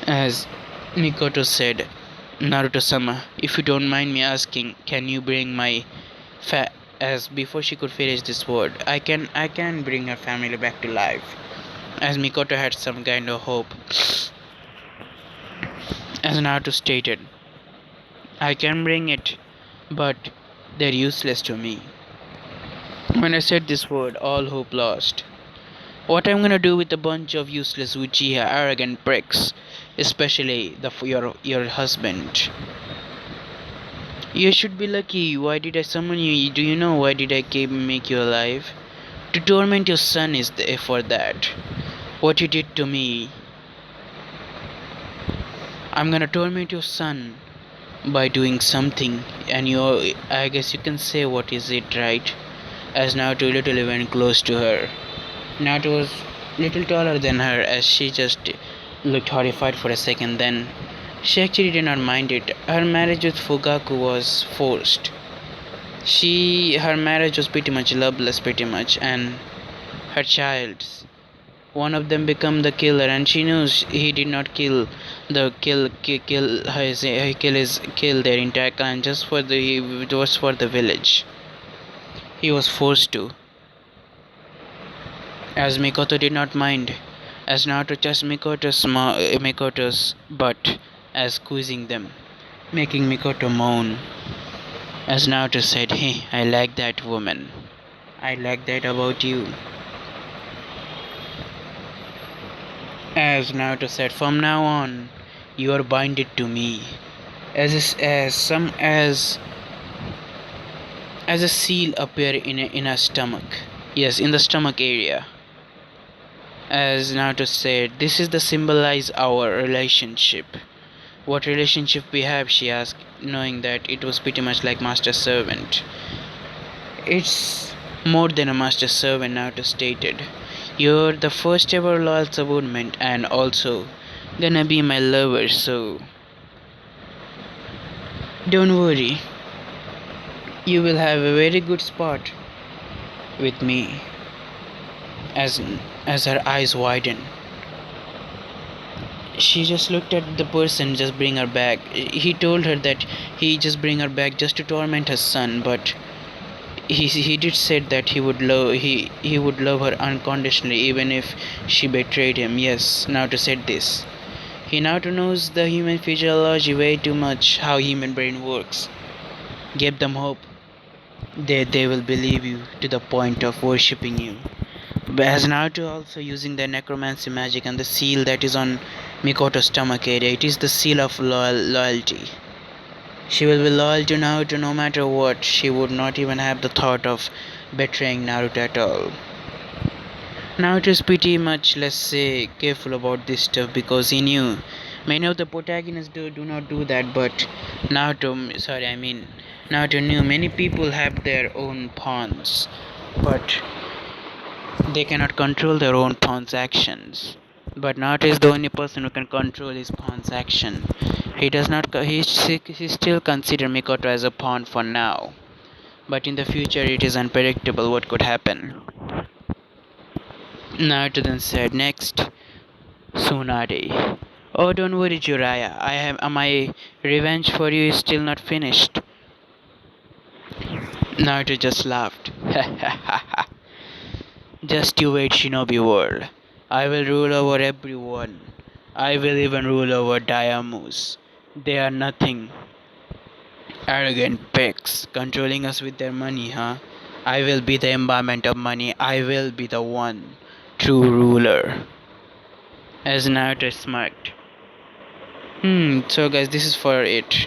As Mikoto said, Naruto-sama, if you don't mind me asking, can you bring my as before she could finish this word, I can bring her family back to life. As Mikoto had some kind of hope. As Naruto stated, I can bring it, but they're useless to me. When I said this word, all hope lost. What I'm gonna do with a bunch of useless Uchiha arrogant pricks, especially your husband? You should be lucky. Why did I summon you? Do you know why did I make you alive? To torment your son is there for that. What you did to me. I'm gonna torment your son by doing something, and I guess you can say what is it, right? As Naruto literally went close to her. Naruto was little taller than her, as she just looked horrified for a second. Then she actually did not mind it. Her marriage with Fugaku was forced. Her marriage was pretty much loveless, and her child's. One of them became the killer, and she knows he did not kill their entire clan just for the village. He was forced to. As Mikoto did not mind, as Naruto touched Mikoto's butt, as squeezing them, making Mikoto moan. As Naruto said, "Hey, I like that woman. I like that about you." As Naruto said, "From now on, you are binded to me, as a seal appear in a stomach. Yes, in the stomach area." As Naruto said, "This is the symbolize our relationship." "What relationship we have?" she asked, knowing that it was pretty much like master servant. "It's more than a master servant," Naruto stated. "You're the first ever loyal subordinate and also gonna be my lover, so don't worry. You will have a very good spot with me." As her eyes widened, she just looked at the person just bring her back. He told her that he just bring her back just to torment her son, but he did said that he would love her unconditionally even if she betrayed him. Yes, Naruto said this. Naruto knows the human physiology way too much, how human brain works. Give them hope. They will believe you to the point of worshipping you. But as Naruto also using the necromancy magic and the seal that is on Mikoto's stomach area, it is the seal of loyalty. She will be loyal to Naruto no matter what. She would not even have the thought of betraying Naruto at all. Now it is pretty much, let's say, careful about this stuff because he knew many of the protagonists do not do that, but Naruto knew many people have their own pawns, but they cannot control their own pawn's actions. But Naruto is the only person who can control his pawn's action. He does not. He still consider Mikoto as a pawn for now, but in the future it is unpredictable what could happen. Naruto then said, "Next, Tsunade. Oh, don't worry, Jiraiya. My revenge for you is still not finished." Naruto just laughed. "Just you wait, Shinobi World. I will rule over everyone. I will even rule over Diamus. They are nothing. Arrogant pigs controlling us with their money, huh? I will be the embodiment of money. I will be the one true ruler." As Naruto smirked. So guys, this is for it.